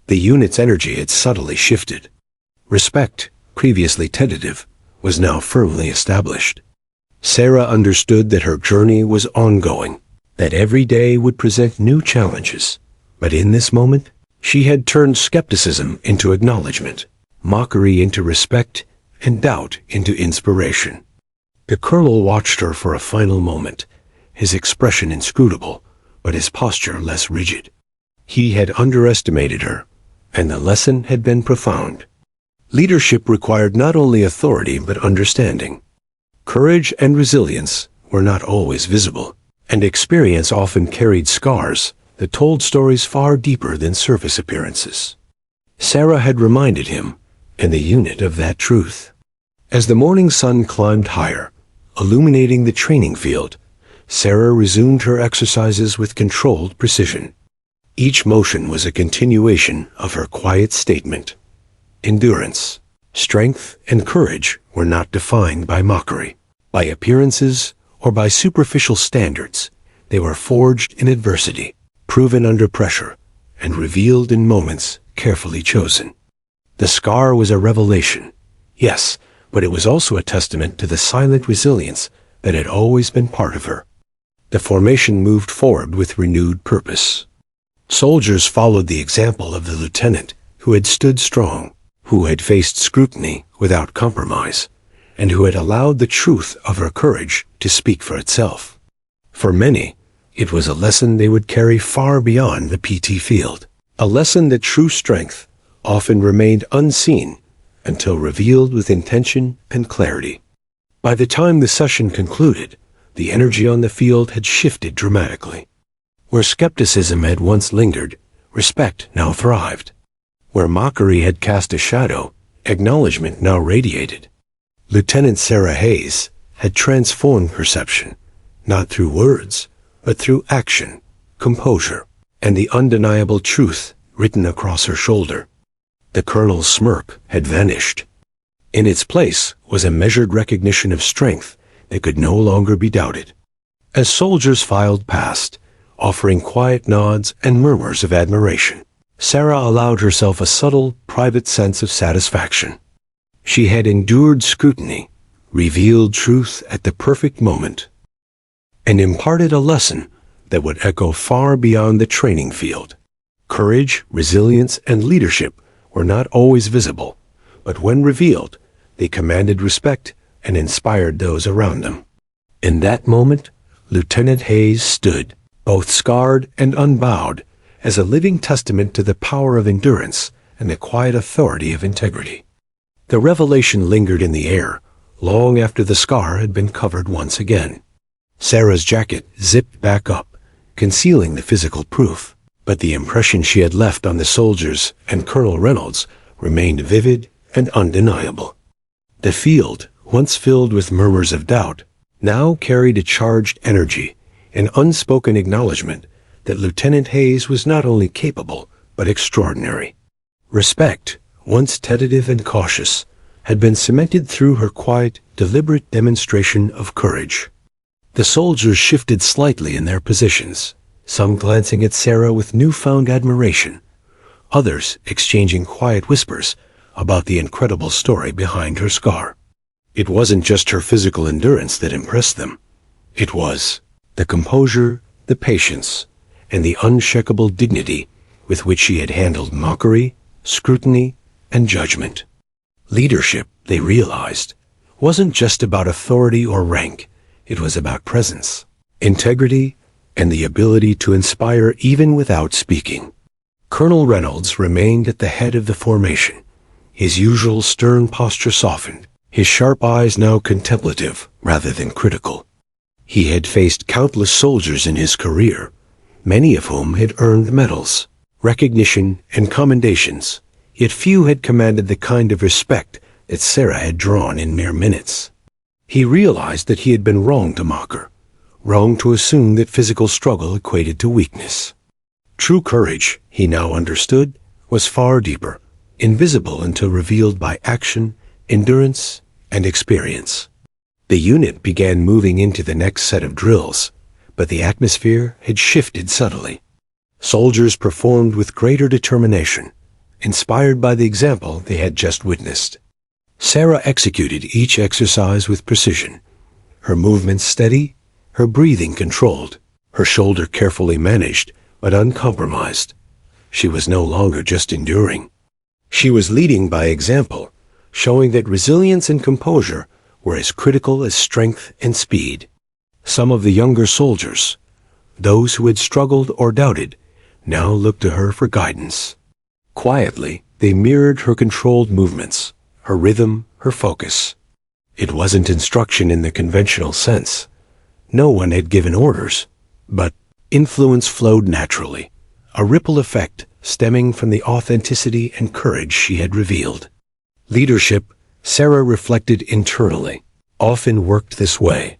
The unit's energy had subtly shifted. Respect, previously tentative, was now firmly established. Sarah understood that her journey was ongoing, that every day would present new challenges. But in this moment, she had turned skepticism into acknowledgement, mockery into respect, and doubt into inspiration. The colonel watched her for a final moment, his expression inscrutable, but his posture less rigid. He had underestimated her, and the lesson had been profound. Leadership required not only authority but understanding. Courage and resilience were not always visible, and experience often carried scars that told stories far deeper than surface appearances. Sarah had reminded him and the unit of that truth. As the morning sun climbed higher, illuminating the training field, Sarah resumed her exercises with controlled precision. Each motion was a continuation of her quiet statement. Endurance, strength, and courage were not defined by mockery, by appearances, or by superficial standards. They were forged in adversity, proven under pressure, and revealed in moments carefully chosen. The scar was a revelation, yes, but it was also a testament to the silent resilience that had always been part of her. The formation moved forward with renewed purpose. Soldiers followed the example of the lieutenant, who had stood strong, who had faced scrutiny without compromise, and who had allowed the truth of her courage to speak for itself. For many, it was a lesson they would carry far beyond the PT field, a lesson that true strength often remained unseen until revealed with intention and clarity. By the time the session concluded, the energy on the field had shifted dramatically. Where skepticism had once lingered, respect now thrived. Where mockery had cast a shadow, acknowledgement now radiated. Lieutenant Sarah Hayes had transformed perception, not through words, but through action, composure, and the undeniable truth written across her shoulder. The colonel's smirk had vanished. In its place was a measured recognition of strength that could no longer be doubted. As soldiers filed past, offering quiet nods and murmurs of admiration, Sarah allowed herself a subtle, private sense of satisfaction. She had endured scrutiny, revealed truth at the perfect moment, and imparted a lesson that would echo far beyond the training field. Courage, resilience, and leadership were not always visible, but when revealed, they commanded respect and inspired those around them. In that moment, Lieutenant Hayes stood, both scarred and unbowed, as a living testament to the power of endurance and the quiet authority of integrity. The revelation lingered in the air, long after the scar had been covered once again. Sarah's jacket zipped back up, concealing the physical proof, but the impression she had left on the soldiers and Colonel Reynolds remained vivid and undeniable. The field, once filled with murmurs of doubt, now carried a charged energy, an unspoken acknowledgement that Lieutenant Hayes was not only capable, but extraordinary. Respect, once tentative and cautious, had been cemented through her quiet, deliberate demonstration of courage. The soldiers shifted slightly in their positions, some glancing at Sarah with newfound admiration, others exchanging quiet whispers about the incredible story behind her scar. It wasn't just her physical endurance that impressed them. It was the composure, the patience, and the unshakable dignity with which she had handled mockery, scrutiny, and judgment. Leadership, they realized, wasn't just about authority or rank. It was about presence, integrity, and the ability to inspire even without speaking. Colonel Reynolds remained at the head of the formation, his usual stern posture softened, his sharp eyes now contemplative rather than critical. He had faced countless soldiers in his career, many of whom had earned medals, recognition, and commendations, yet few had commanded the kind of respect that Sarah had drawn in mere minutes. He realized that he had been wrong to mock her, wrong to assume that physical struggle equated to weakness. True courage, he now understood, was far deeper, invisible until revealed by action, endurance, and experience. The unit began moving into the next set of drills, but the atmosphere had shifted subtly. Soldiers performed with greater determination, inspired by the example they had just witnessed. Sarah executed each exercise with precision, her movements steady, her breathing controlled, her shoulder carefully managed but uncompromised. She was no longer just enduring. She was leading by example, showing that resilience and composure were as critical as strength and speed. Some of the younger soldiers, those who had struggled or doubted, now looked to her for guidance. Quietly, they mirrored her controlled movements, her rhythm, her focus. It wasn't instruction in the conventional sense. No one had given orders, but influence flowed naturally, a ripple effect stemming from the authenticity and courage she had revealed. Leadership, Sarah reflected internally, often worked this way,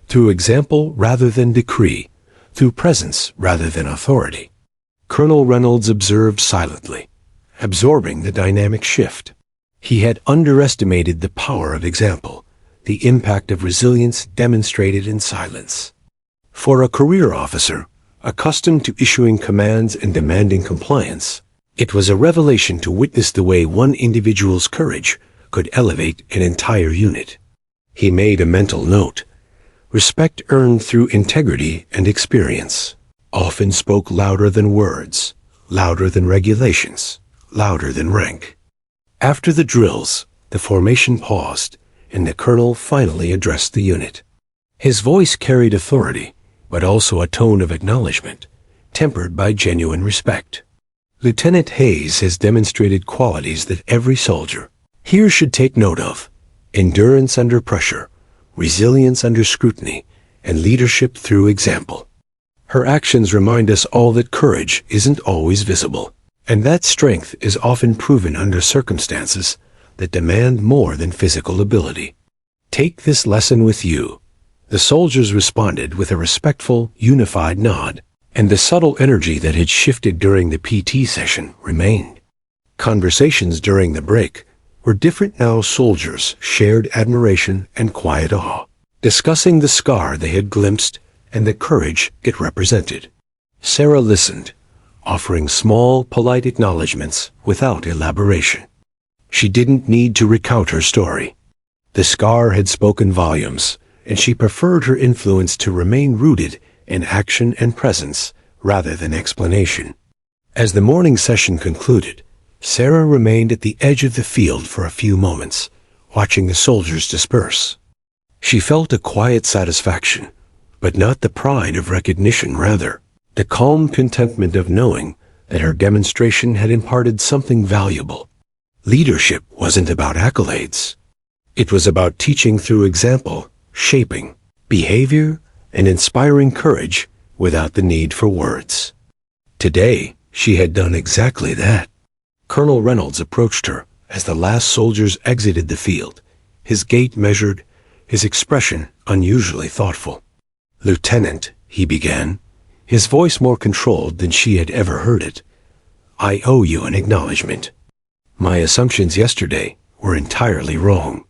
through example rather than decree, through presence rather than authority. Colonel Reynolds observed silently, absorbing the dynamic shift. He had underestimated the power of example, the impact of resilience demonstrated in silence. For a career officer, accustomed to issuing commands and demanding compliance, it was a revelation to witness the way one individual's courage could elevate an entire unit. He made a mental note. Respect earned through integrity and experience often spoke louder than words, louder than regulations, louder than rank. After the drills, the formation paused, and the colonel finally addressed the unit. His voice carried authority, but also a tone of acknowledgement, tempered by genuine respect. Lieutenant Hayes has demonstrated qualities that every soldier here should take note of: endurance under pressure, resilience under scrutiny, and leadership through example. Her actions remind us all that courage isn't always visible, and that strength is often proven under circumstances that demand more than physical ability. Take this lesson with you. The soldiers responded with a respectful, unified nod, and the subtle energy that had shifted during the PT session remained. Conversations during the break were different now. Soldiers shared admiration and quiet awe, discussing the scar they had glimpsed and the courage it represented. Sarah listened, offering small, polite acknowledgments without elaboration. She didn't need to recount her story. The scar had spoken volumes, and she preferred her influence to remain rooted in action and presence rather than explanation. As the morning session concluded, Sarah remained at the edge of the field for a few moments, watching the soldiers disperse. She felt a quiet satisfaction, but not the pride of recognition, rather, the calm contentment of knowing that her demonstration had imparted something valuable. Leadership wasn't about accolades. It was about teaching through example, shaping behavior, and inspiring courage without the need for words. Today, she had done exactly that. Colonel Reynolds approached her as the last soldiers exited the field, his gait measured, his expression unusually thoughtful. "Lieutenant," he began, his voice more controlled than she had ever heard it, "I owe you an acknowledgement. My assumptions yesterday were entirely wrong.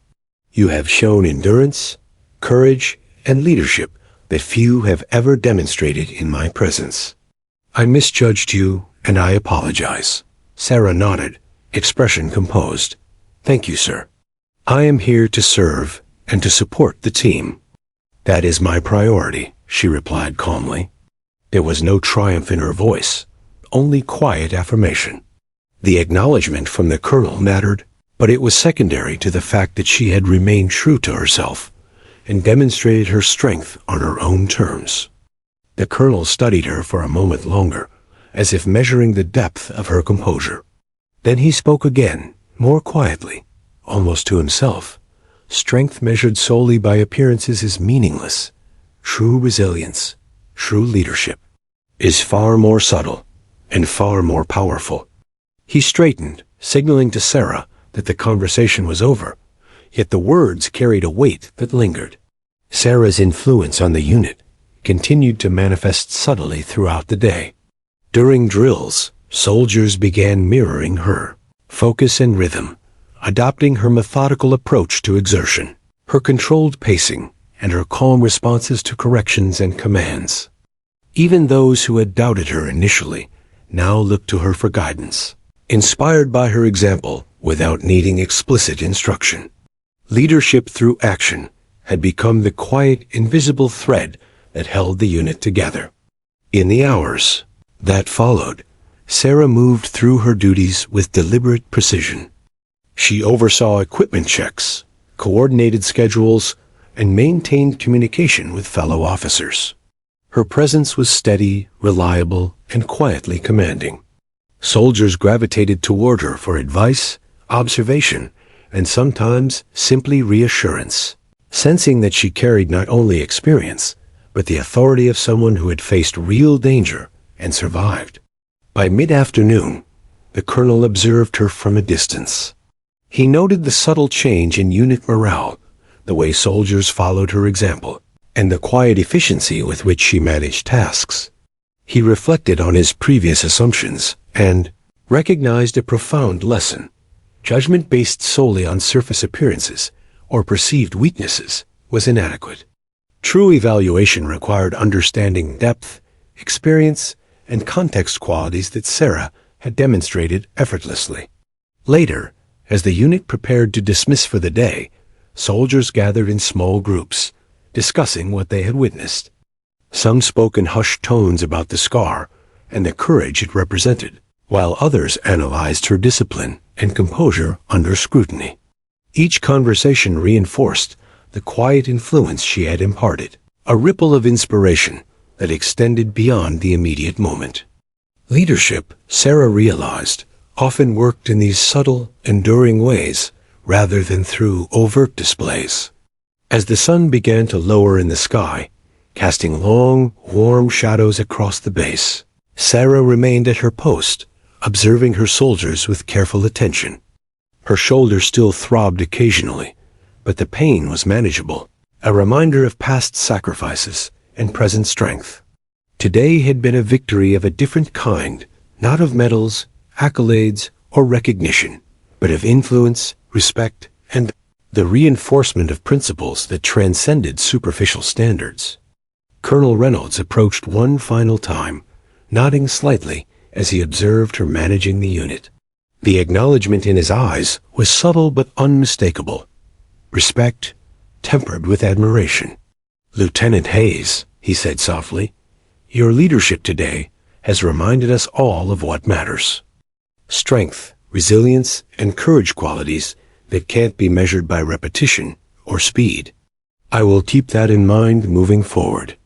You have shown endurance, courage, and leadership that few have ever demonstrated in my presence. I misjudged you, and I apologize." Sarah nodded, expression composed. "Thank you, sir. I am here to serve and to support the team." "That is my priority," she replied calmly. There was no triumph in her voice, only quiet affirmation. The acknowledgement from the colonel mattered, but it was secondary to the fact that she had remained true to herself and demonstrated her strength on her own terms. The colonel studied her for a moment longer, as if measuring the depth of her composure. Then he spoke again, more quietly, almost to himself. "Strength measured solely by appearances is meaningless. True resilience, true leadership, is far more subtle and far more powerful." He straightened, signaling to Sarah that the conversation was over, yet the words carried a weight that lingered. Sarah's influence on the unit continued to manifest subtly throughout the day. During drills, soldiers began mirroring her focus and rhythm, adopting her methodical approach to exertion, her controlled pacing, and her calm responses to corrections and commands. Even those who had doubted her initially now looked to her for guidance, inspired by her example without needing explicit instruction. Leadership through action had become the quiet, invisible thread that held the unit together. In the hours that followed, Sarah moved through her duties with deliberate precision. She oversaw equipment checks, coordinated schedules, and maintained communication with fellow officers. Her presence was steady, reliable, and quietly commanding. Soldiers gravitated toward her for advice, observation, and sometimes simply reassurance, sensing that she carried not only experience, but the authority of someone who had faced real danger and survived. By mid-afternoon, the colonel observed her from a distance. He noted the subtle change in unit morale, the way soldiers followed her example, and the quiet efficiency with which she managed tasks. He reflected on his previous assumptions and recognized a profound lesson. Judgment based solely on surface appearances or perceived weaknesses was inadequate. True evaluation required understanding depth, experience, and context qualities that Sarah had demonstrated effortlessly. Later, as the unit prepared to dismiss for the day, soldiers gathered in small groups, discussing what they had witnessed. Some spoke in hushed tones about the scar and the courage it represented, while others analyzed her discipline and composure under scrutiny. Each conversation reinforced the quiet influence she had imparted, a ripple of inspiration that extended beyond the immediate moment. Leadership, Sarah realized, often worked in these subtle, enduring ways rather than through overt displays. As the sun began to lower in the sky, casting long, warm shadows across the base, Sarah remained at her post, observing her soldiers with careful attention. Her shoulder still throbbed occasionally, but the pain was manageable, a reminder of past sacrifices and present strength. Today had been a victory of a different kind, not of medals, accolades, or recognition, but of influence, respect, and the reinforcement of principles that transcended superficial standards. Colonel Reynolds approached one final time, nodding slightly as he observed her managing the unit. The acknowledgement in his eyes was subtle but unmistakable. Respect, tempered with admiration. "Lieutenant Hayes," he said softly, "your leadership today has reminded us all of what matters. Strength, resilience, and courage qualities that can't be measured by repetition or speed. I will keep that in mind moving forward."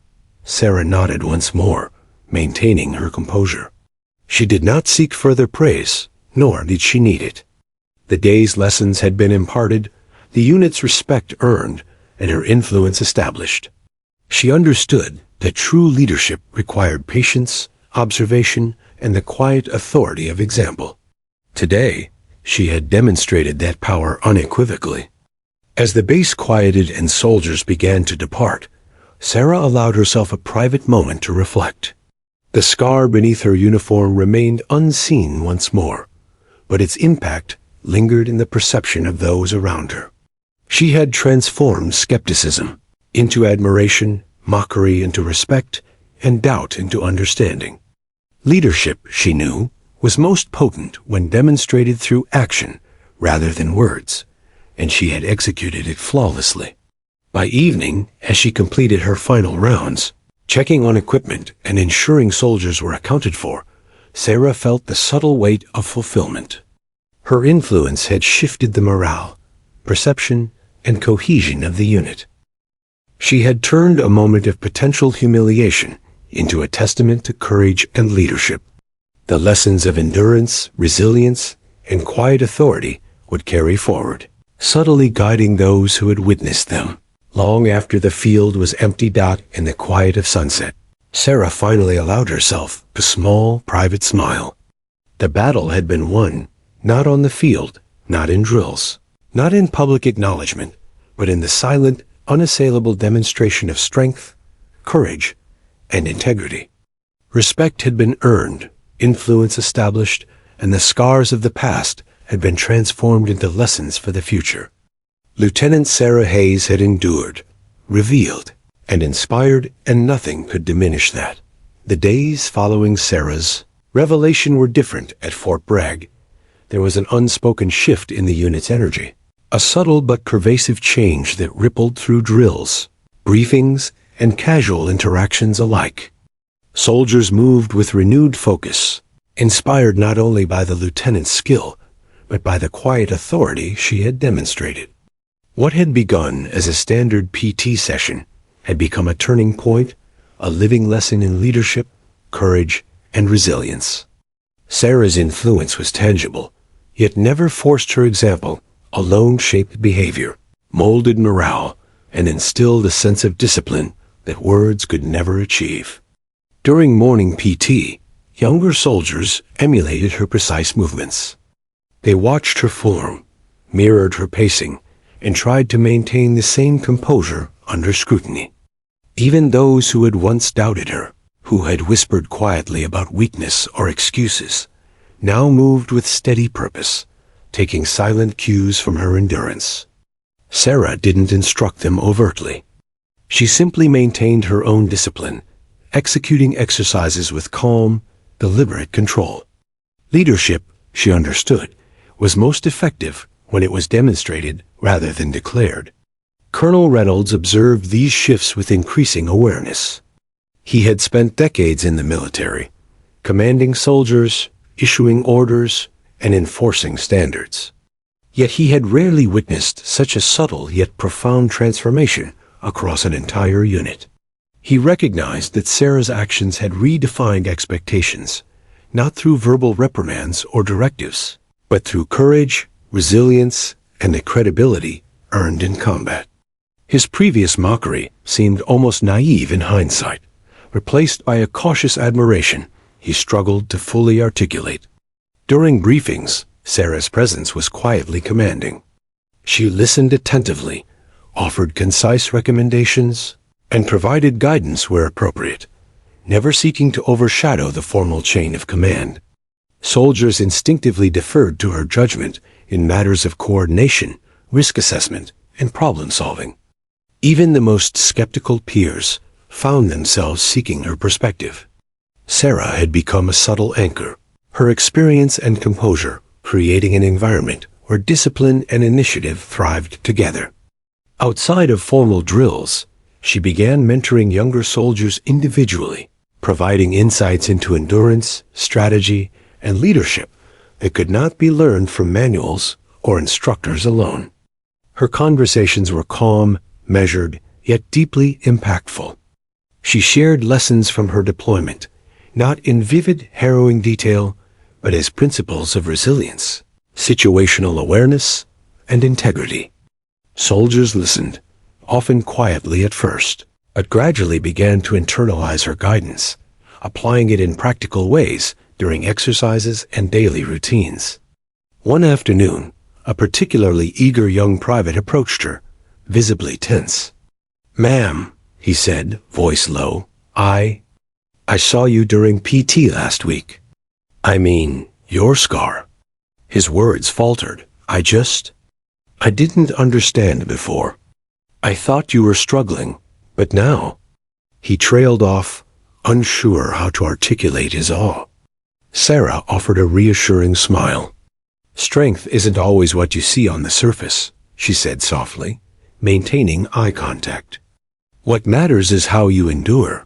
Sarah nodded once more, maintaining her composure. She did not seek further praise, nor did she need it. The day's lessons had been imparted, the unit's respect earned, and her influence established. She understood that true leadership required patience, observation, and the quiet authority of example. Today, she had demonstrated that power unequivocally. As the base quieted and soldiers began to depart, Sarah allowed herself a private moment to reflect. The scar beneath her uniform remained unseen once more, but its impact lingered in the perception of those around her. She had transformed skepticism into admiration, mockery into respect, and doubt into understanding. Leadership, she knew, was most potent when demonstrated through action rather than words, and she had executed it flawlessly. By evening, as she completed her final rounds, checking on equipment and ensuring soldiers were accounted for, Sarah felt the subtle weight of fulfillment. Her influence had shifted the morale, perception, and cohesion of the unit. She had turned a moment of potential humiliation into a testament to courage and leadership. The lessons of endurance, resilience, and quiet authority would carry forward, subtly guiding those who had witnessed them. Long after the field was emptied out in the quiet of sunset, Sarah finally allowed herself a small, private smile. The battle had been won, not on the field, not in drills, not in public acknowledgement, but in the silent, unassailable demonstration of strength, courage, and integrity. Respect had been earned, influence established, and the scars of the past had been transformed into lessons for the future. Lieutenant Sarah Hayes had endured, revealed, and inspired, and nothing could diminish that. The days following Sarah's revelation were different at Fort Bragg. There was an unspoken shift in the unit's energy, a subtle but pervasive change that rippled through drills, briefings, and casual interactions alike. Soldiers moved with renewed focus, inspired not only by the lieutenant's skill, but by the quiet authority she had demonstrated. What had begun as a standard PT session had become a turning point, a living lesson in leadership, courage, and resilience. Sarah's influence was tangible, yet never forced her example alone shaped behavior, molded morale, and instilled a sense of discipline that words could never achieve. During morning PT, younger soldiers emulated her precise movements. They watched her form, mirrored her pacing, and tried to maintain the same composure under scrutiny. Even those who had once doubted her, who had whispered quietly about weakness or excuses, now moved with steady purpose, taking silent cues from her endurance. Sarah didn't instruct them overtly. She simply maintained her own discipline, executing exercises with calm, deliberate control. Leadership, she understood, was most effective when it was demonstrated rather than declared. Colonel Reynolds observed these shifts with increasing awareness. He had spent decades in the military, commanding soldiers, issuing orders, and enforcing standards. Yet he had rarely witnessed such a subtle yet profound transformation across an entire unit. He recognized that Sarah's actions had redefined expectations, not through verbal reprimands or directives, but through courage, resilience, and the credibility earned in combat. His previous mockery seemed almost naive in hindsight, replaced by a cautious admiration he struggled to fully articulate. During briefings, Sarah's presence was quietly commanding. She listened attentively, offered concise recommendations, and provided guidance where appropriate, never seeking to overshadow the formal chain of command. Soldiers instinctively deferred to her judgment in matters of coordination, risk assessment, and problem-solving. Even the most skeptical peers found themselves seeking her perspective. Sarah had become a subtle anchor, her experience and composure creating an environment where discipline and initiative thrived together. Outside of formal drills, she began mentoring younger soldiers individually, providing insights into endurance, strategy, and leadership that could not be learned from manuals or instructors alone. Her conversations were calm, measured, yet deeply impactful. She shared lessons from her deployment, not in vivid, harrowing detail, but as principles of resilience, situational awareness, and integrity. Soldiers listened, often quietly at first, but gradually began to internalize her guidance, applying it in practical ways during exercises and daily routines. One afternoon, a particularly eager young private approached her, visibly tense. "Ma'am," he said, voice low, I saw you during PT last week. I mean, your scar." His words faltered. I didn't understand before. I thought you were struggling, but now." He trailed off, unsure how to articulate his awe. Sarah offered a reassuring smile. "Strength isn't always what you see on the surface," she said softly, maintaining eye contact. "What matters is how you endure,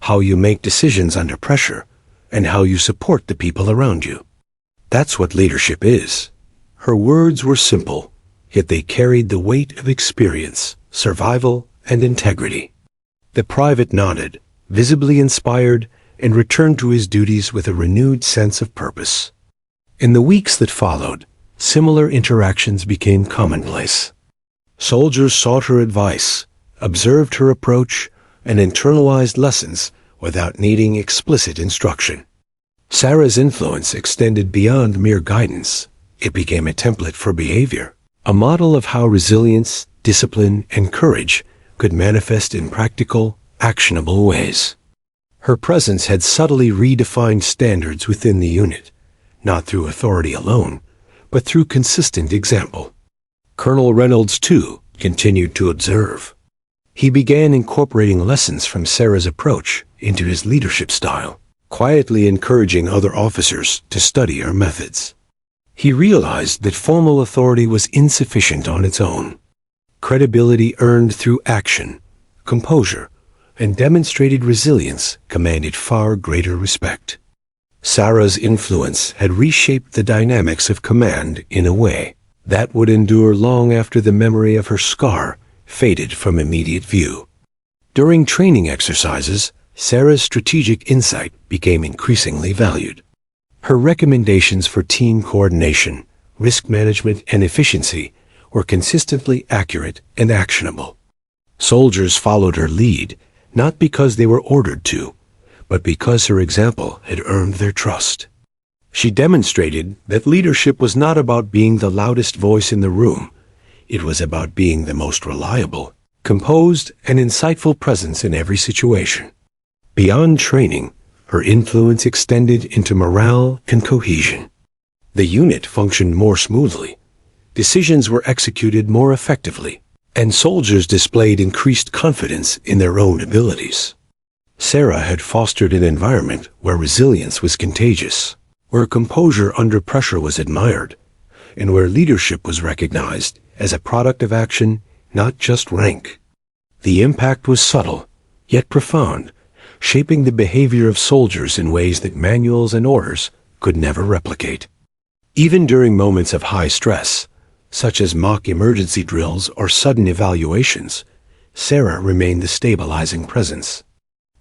how you make decisions under pressure, and how you support the people around you. That's what leadership is." Her words were simple, yet they carried the weight of experience, survival, and integrity. The private nodded, visibly inspired, and returned to his duties with a renewed sense of purpose. In the weeks that followed, similar interactions became commonplace. Soldiers sought her advice, observed her approach, and internalized lessons without needing explicit instruction. Sarah's influence extended beyond mere guidance. It became a template for behavior, a model of how resilience, discipline, and courage could manifest in practical, actionable ways. Her presence had subtly redefined standards within the unit, not through authority alone, but through consistent example. Colonel Reynolds, too, continued to observe. He began incorporating lessons from Sarah's approach into his leadership style, quietly encouraging other officers to study her methods. He realized that formal authority was insufficient on its own. Credibility earned through action, composure, and demonstrated resilience commanded far greater respect. Sarah's influence had reshaped the dynamics of command in a way that would endure long after the memory of her scar faded from immediate view. During training exercises, Sarah's strategic insight became increasingly valued. Her recommendations for team coordination, risk management, and efficiency were consistently accurate and actionable. Soldiers followed her lead, not because they were ordered to, but because her example had earned their trust. She demonstrated that leadership was not about being the loudest voice in the room. It was about being the most reliable, composed, and insightful presence in every situation. Beyond training, her influence extended into morale and cohesion. The unit functioned more smoothly, decisions were executed more effectively, and soldiers displayed increased confidence in their own abilities. Sarah had fostered an environment where resilience was contagious, where composure under pressure was admired, and where leadership was recognized as a product of action, not just rank. The impact was subtle, yet profound, shaping the behavior of soldiers in ways that manuals and orders could never replicate. Even during moments of high stress, such as mock emergency drills or sudden evaluations, Sarah remained the stabilizing presence.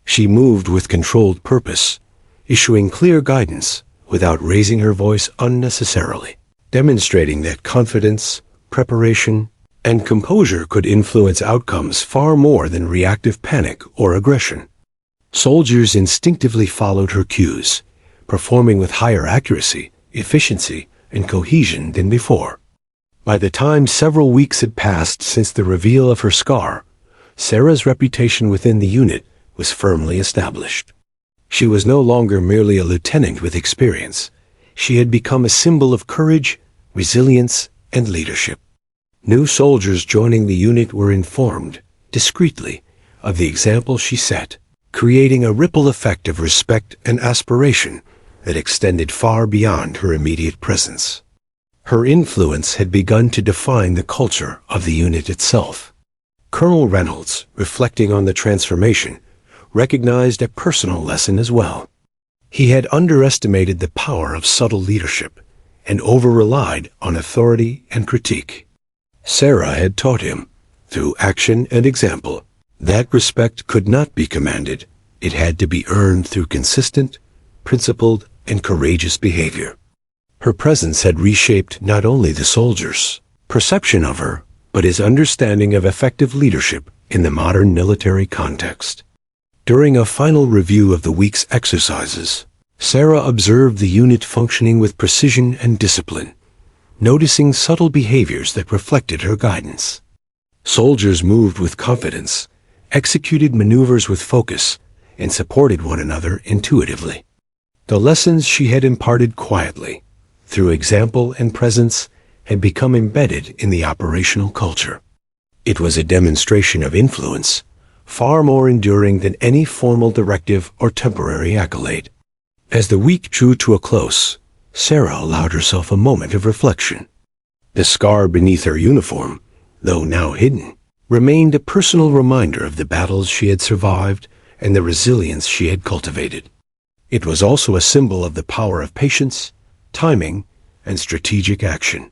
She moved with controlled purpose, issuing clear guidance without raising her voice unnecessarily, demonstrating that confidence, preparation, and composure could influence outcomes far more than reactive panic or aggression. Soldiers instinctively followed her cues, performing with higher accuracy, efficiency, and cohesion than before. By the time several weeks had passed since the reveal of her scar, Sarah's reputation within the unit was firmly established. She was no longer merely a lieutenant with experience. She had become a symbol of courage, resilience, and leadership. New soldiers joining the unit were informed, discreetly, of the example she set, creating a ripple effect of respect and aspiration that extended far beyond her immediate presence. Her influence had begun to define the culture of the unit itself. Colonel Reynolds, reflecting on the transformation, recognized a personal lesson as well. He had underestimated the power of subtle leadership and over-relied on authority and critique. Sarah had taught him, through action and example, that respect could not be commanded. It had to be earned through consistent, principled, and courageous behavior. Her presence had reshaped not only the soldiers' perception of her, but his understanding of effective leadership in the modern military context. During a final review of the week's exercises, Sarah observed the unit functioning with precision and discipline, noticing subtle behaviors that reflected her guidance. Soldiers moved with confidence, executed maneuvers with focus, and supported one another intuitively. The lessons she had imparted quietly, through example and presence, had become embedded in the operational culture. It was a demonstration of influence, far more enduring than any formal directive or temporary accolade. As the week drew to a close, Sarah allowed herself a moment of reflection. The scar beneath her uniform, though now hidden, remained a personal reminder of the battles she had survived and the resilience she had cultivated. It was also a symbol of the power of patience, timing, and strategic action.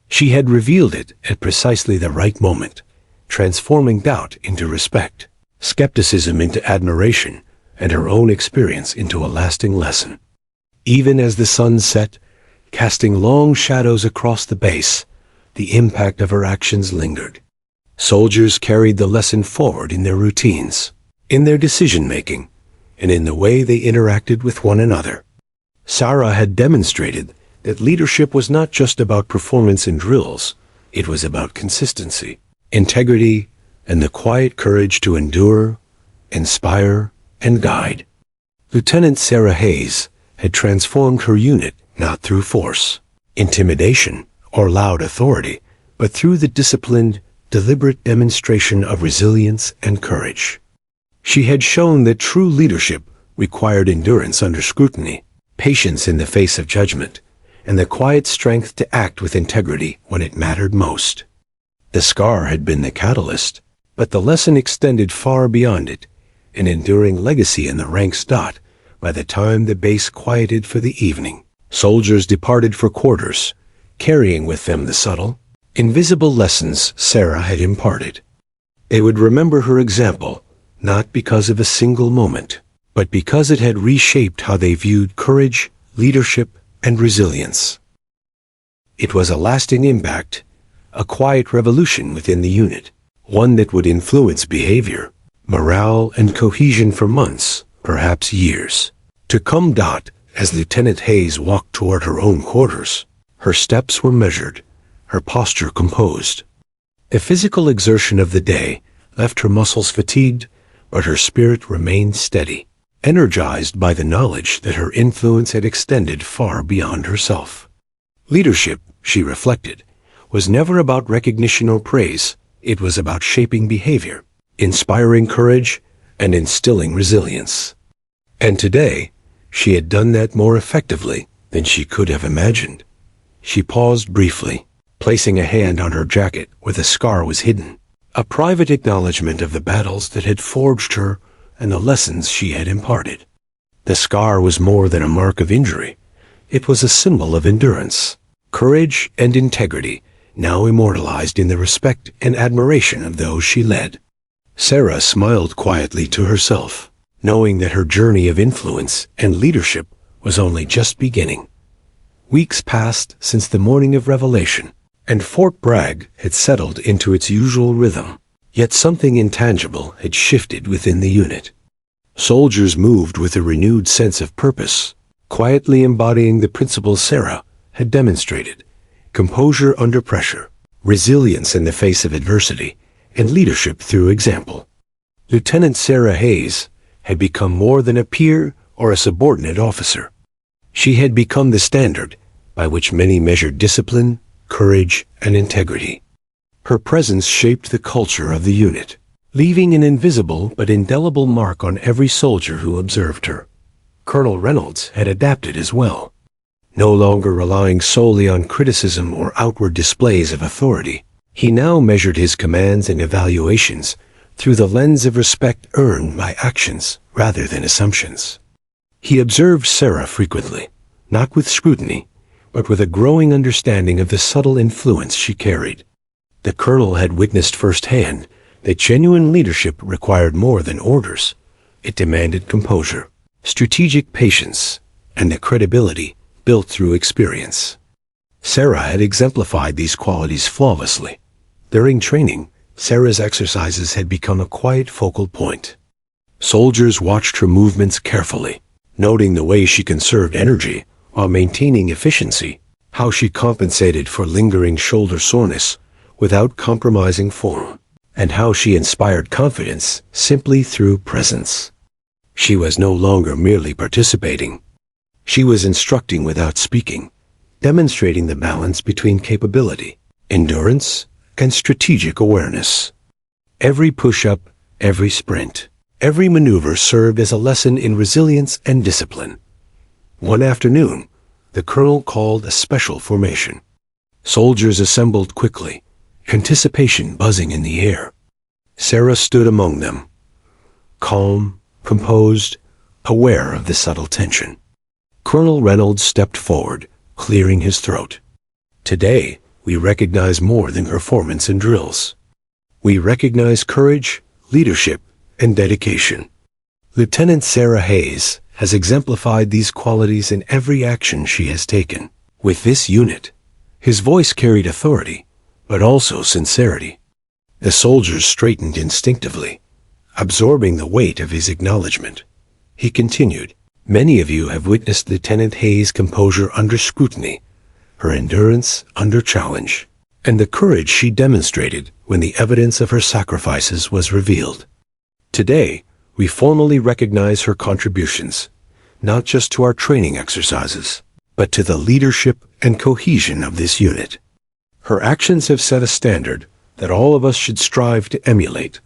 She had revealed it at precisely the right moment, transforming doubt into respect, skepticism into admiration, and her own experience into a lasting lesson. Even as the sun set, casting long shadows across the base, the impact of her actions lingered. Soldiers carried the lesson forward in their routines, in their decision-making, and in the way they interacted with one another. Sarah had demonstrated that leadership was not just about performance in drills, it was about consistency, integrity, and the quiet courage to endure, inspire, and guide. Lieutenant Sarah Hayes had transformed her unit not through force, intimidation, or loud authority, but through the disciplined, deliberate demonstration of resilience and courage. She had shown that true leadership required endurance under scrutiny, patience in the face of judgment, and the quiet strength to act with integrity when it mattered most. The scar had been the catalyst, but the lesson extended far beyond it, an enduring legacy in the ranks. By the time the base quieted for the evening, soldiers departed for quarters, carrying with them the subtle, invisible lessons Sarah had imparted. They would remember her example, not because of a single moment, but because it had reshaped how they viewed courage, leadership, and resilience. It was a lasting impact, a quiet revolution within the unit, one that would influence behavior, morale, and cohesion for months, perhaps years, to come. As Lieutenant Hayes walked toward her own quarters, her steps were measured, her posture composed. The physical exertion of the day left her muscles fatigued, but her spirit remained steady, energized by the knowledge that her influence had extended far beyond herself. Leadership, she reflected, was never about recognition or praise. It was about shaping behavior, inspiring courage, and instilling resilience. And today, she had done that more effectively than she could have imagined. She paused briefly, placing a hand on her jacket where the scar was hidden, a private acknowledgement of the battles that had forged her and the lessons she had imparted. The scar was more than a mark of injury. It was a symbol of endurance, courage, and integrity, now immortalized in the respect and admiration of those she led. Sarah smiled quietly to herself, knowing that her journey of influence and leadership was only just beginning. Weeks passed since the morning of revelation, and Fort Bragg had settled into its usual rhythm. Yet something intangible had shifted within the unit. Soldiers moved with a renewed sense of purpose, quietly embodying the principles Sarah had demonstrated: composure under pressure, resilience in the face of adversity, and leadership through example. Lieutenant Sarah Hayes had become more than a peer or a subordinate officer. She had become the standard by which many measured discipline, courage, and integrity. Her presence shaped the culture of the unit, leaving an invisible but indelible mark on every soldier who observed her. Colonel Reynolds had adapted as well, no longer relying solely on criticism or outward displays of authority. He now measured his commands and evaluations through the lens of respect earned by actions rather than assumptions. He observed Sarah frequently, not with scrutiny, but with a growing understanding of the subtle influence she carried. The colonel had witnessed firsthand that genuine leadership required more than orders. It demanded composure, strategic patience, and the credibility built through experience. Sarah had exemplified these qualities flawlessly. During training, Sarah's exercises had become a quiet focal point. Soldiers watched her movements carefully, noting the way she conserved energy while maintaining efficiency, how she compensated for lingering shoulder soreness without compromising form. and how she inspired confidence simply through presence. She was no longer merely participating. She was instructing without speaking, demonstrating the balance between capability, endurance, and strategic awareness. Every push-up, every sprint, every maneuver served as a lesson in resilience and discipline. One afternoon, the colonel called a special formation. Soldiers assembled quickly, anticipation buzzing in the air. Sarah stood among them, calm, composed, aware of the subtle tension. Colonel Reynolds stepped forward, clearing his throat. Today, we recognize more than performance and drills. We recognize courage, leadership, and dedication. Lieutenant Sarah Hayes has exemplified these qualities in every action she has taken. With this unit, his voice carried authority, but also sincerity. The soldiers straightened instinctively, absorbing the weight of his acknowledgement. He continued, "Many of you have witnessed Lieutenant Hayes' composure under scrutiny, her endurance under challenge, and the courage she demonstrated when the evidence of her sacrifices was revealed. Today, we formally recognize her contributions, not just to our training exercises, but to the leadership and cohesion of this unit. Her actions have set a standard that all of us should strive to emulate."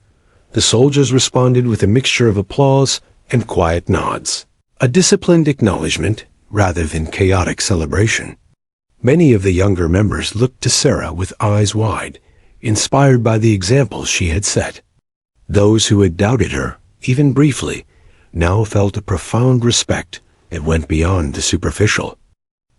The soldiers responded with a mixture of applause and quiet nods, a disciplined acknowledgement rather than chaotic celebration. Many of the younger members looked to Sarah with eyes wide, inspired by the example she had set. Those who had doubted her, even briefly, now felt a profound respect that went beyond the superficial.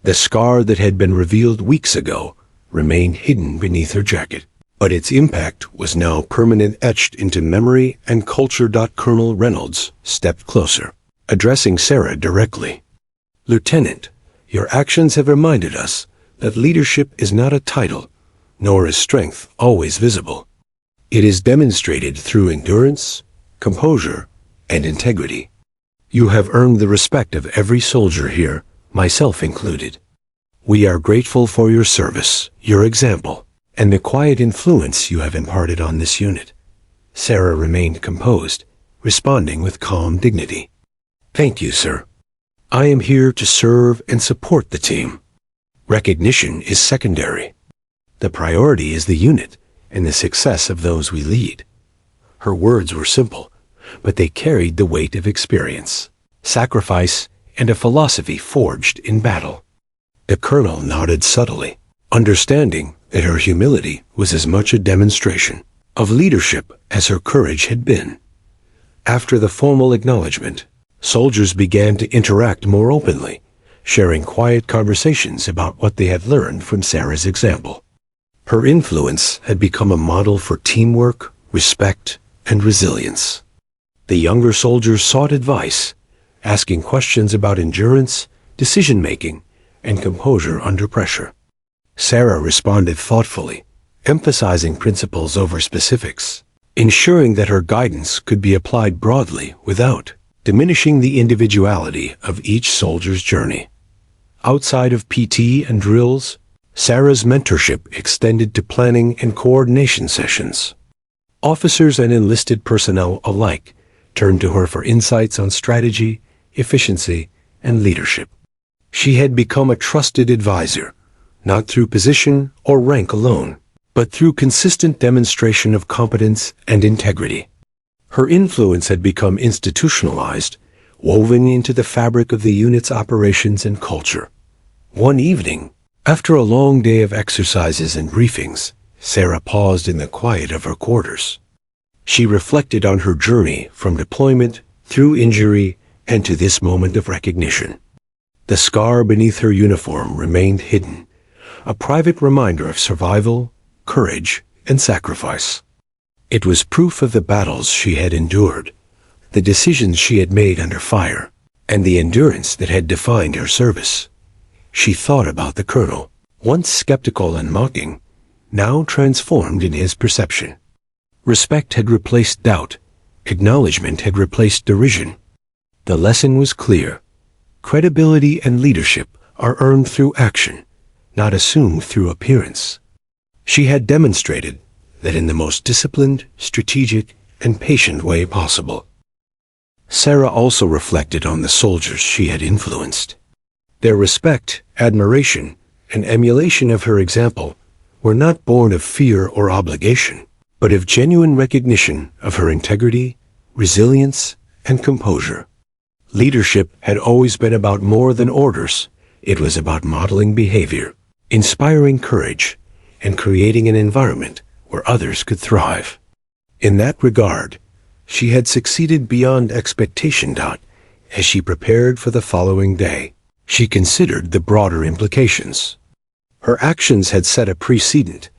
The scar that had been revealed weeks ago remained hidden beneath her jacket, but its impact was now permanently etched into memory and culture. Colonel Reynolds stepped closer, addressing Sarah directly. "Lieutenant, your actions have reminded us that leadership is not a title, nor is strength always visible. It is demonstrated through endurance, composure, and integrity. You have earned the respect of every soldier here, myself included. We are grateful for your service, your example, and the quiet influence you have imparted on this unit." Sarah remained composed, responding with calm dignity. "Thank you, sir. I am here to serve and support the team. Recognition is secondary. The priority is the unit and the success of those we lead." Her words were simple, but they carried the weight of experience, sacrifice, and a philosophy forged in battle. The colonel nodded subtly, understanding that her humility was as much a demonstration of leadership as her courage had been. After the formal acknowledgement, soldiers began to interact more openly, sharing quiet conversations about what they had learned from Sarah's example. Her influence had become a model for teamwork, respect, and resilience. The younger soldiers sought advice, asking questions about endurance, decision-making, and composure under pressure. Sarah responded thoughtfully, emphasizing principles over specifics, ensuring that her guidance could be applied broadly without diminishing the individuality of each soldier's journey. Outside of PT and drills, Sarah's mentorship extended to planning and coordination sessions. Officers and enlisted personnel alike turned to her for insights on strategy, efficiency, and leadership. She had become a trusted advisor, not through position or rank alone, but through consistent demonstration of competence and integrity. Her influence had become institutionalized, woven into the fabric of the unit's operations and culture. One evening, after a long day of exercises and briefings, Sarah paused in the quiet of her quarters. She reflected on her journey from deployment through injury and to this moment of recognition. The scar beneath her uniform remained hidden, a private reminder of survival, courage, and sacrifice. It was proof of the battles she had endured, the decisions she had made under fire, and the endurance that had defined her service. She thought about the colonel, once skeptical and mocking, now transformed in his perception. Respect had replaced doubt, acknowledgement had replaced derision. The lesson was clear. Credibility and leadership are earned through action, not assumed through appearance. She had demonstrated that in the most disciplined, strategic, and patient way possible. Sarah also reflected on the soldiers she had influenced. Their respect, admiration, and emulation of her example were not born of fear or obligation, but of genuine recognition of her integrity, resilience, and composure. Leadership had always been about more than orders. It was about modeling behavior, inspiring courage, and creating an environment where others could thrive. In that regard, she had succeeded beyond expectation. As she prepared for the following day, she considered the broader implications. Her actions had set a precedent,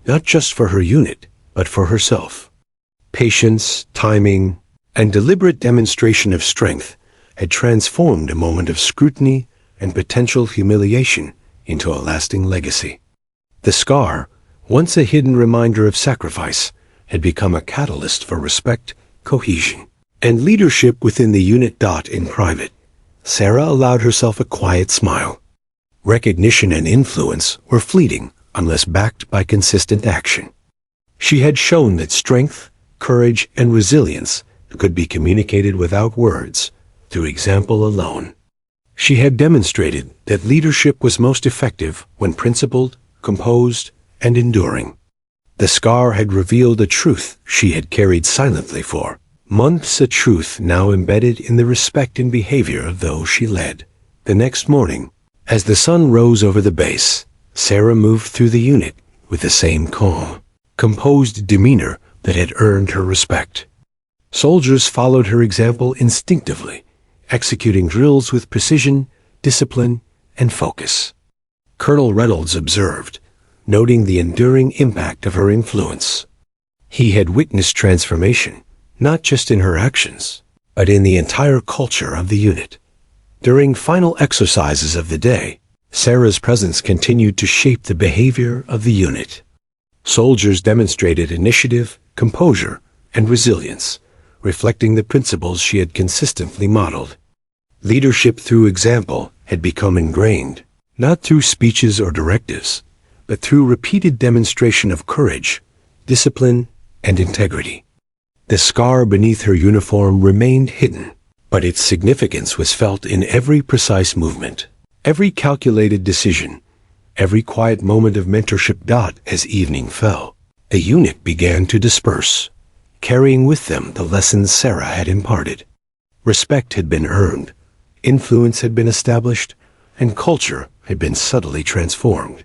not just for her unit, but for herself. Patience, timing, and deliberate demonstration of strength had transformed a moment of scrutiny and potential humiliation into a lasting legacy. The scar, once a hidden reminder of sacrifice, had become a catalyst for respect, cohesion, and leadership within the unit. In private, Sarah allowed herself a quiet smile. Recognition and influence were fleeting unless backed by consistent action. She had shown that strength, courage, and resilience could be communicated without words, through example alone. She had demonstrated that leadership was most effective when principled, composed, and enduring. The scar had revealed a truth she had carried silently for months, a truth now embedded in the respect and behavior of those she led. The next morning, as the sun rose over the base, Sarah moved through the unit with the same calm, composed demeanor that had earned her respect. Soldiers followed her example instinctively, executing drills with precision, discipline, and focus. Colonel Reynolds observed, noting the enduring impact of her influence. He had witnessed transformation, not just in her actions, but in the entire culture of the unit. During final exercises of the day, Sarah's presence continued to shape the behavior of the unit. Soldiers demonstrated initiative, composure, and resilience, reflecting the principles she had consistently modeled. Leadership through example had become ingrained, not through speeches or directives, but through repeated demonstration of courage, discipline, and integrity. The scar beneath her uniform remained hidden, but its significance was felt in every precise movement, every calculated decision, every quiet moment of mentorship. As evening fell, the unit began to disperse, carrying with them the lessons Sarah had imparted. Respect had been earned, influence had been established, and culture had been subtly transformed.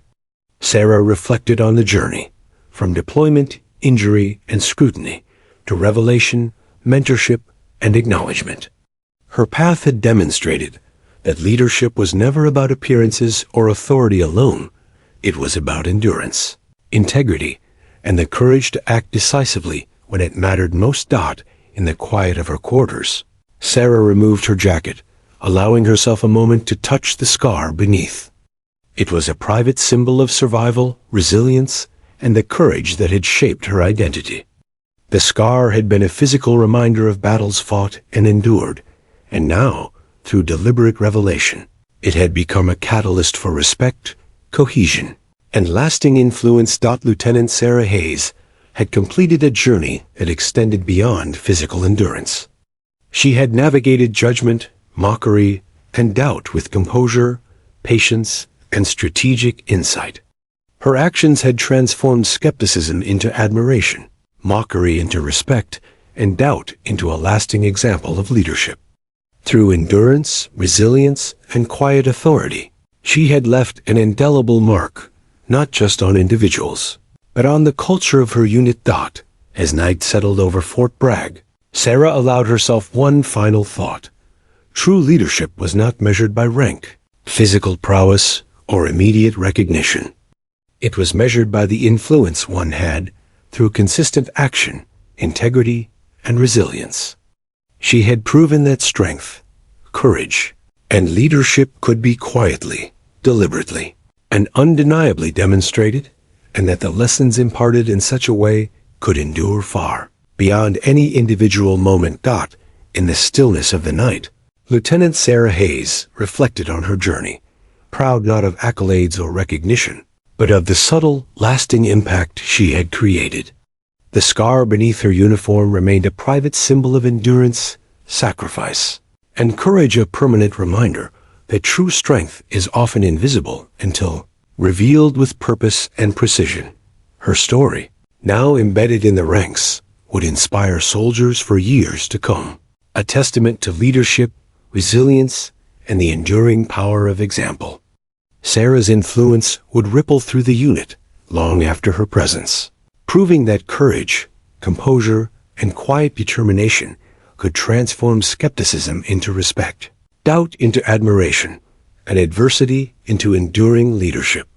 Sarah reflected on the journey, from deployment, injury, and scrutiny, to revelation, mentorship, and acknowledgement. Her path had demonstrated that leadership was never about appearances or authority alone. It was about endurance, integrity, and the courage to act decisively when it mattered most. In the quiet of her quarters, Sarah removed her jacket, allowing herself a moment to touch the scar beneath. It was a private symbol of survival, resilience, and the courage that had shaped her identity. The scar had been a physical reminder of battles fought and endured, and now, through deliberate revelation, it had become a catalyst for respect, cohesion, and lasting influence. Lieutenant Sarah Hayes had completed a journey that extended beyond physical endurance. She had navigated judgment, mockery, and doubt with composure, patience, and strategic insight. Her actions had transformed skepticism into admiration, mockery into respect, and doubt into a lasting example of leadership. Through endurance, resilience, and quiet authority, she had left an indelible mark, not just on individuals, but on the culture of her unit. As night settled over Fort Bragg, Sarah allowed herself one final thought. True leadership was not measured by rank, physical prowess, or immediate recognition. It was measured by the influence one had through consistent action, integrity, and resilience. She had proven that strength, courage, and leadership could be quietly, deliberately, and undeniably demonstrated, and that the lessons imparted in such a way could endure far beyond any individual moment. In the stillness of the night, Lieutenant Sarah Hayes reflected on her journey, proud not of accolades or recognition, but of the subtle, lasting impact she had created. The scar beneath her uniform remained a private symbol of endurance, sacrifice, and courage, a permanent reminder that true strength is often invisible until revealed with purpose and precision. Her story, now embedded in the ranks, would inspire soldiers for years to come, a testament to leadership, resilience, and the enduring power of example. Sarah's influence would ripple through the unit long after her presence, proving that courage, composure, and quiet determination could transform skepticism into respect, doubt into admiration, and adversity into enduring leadership.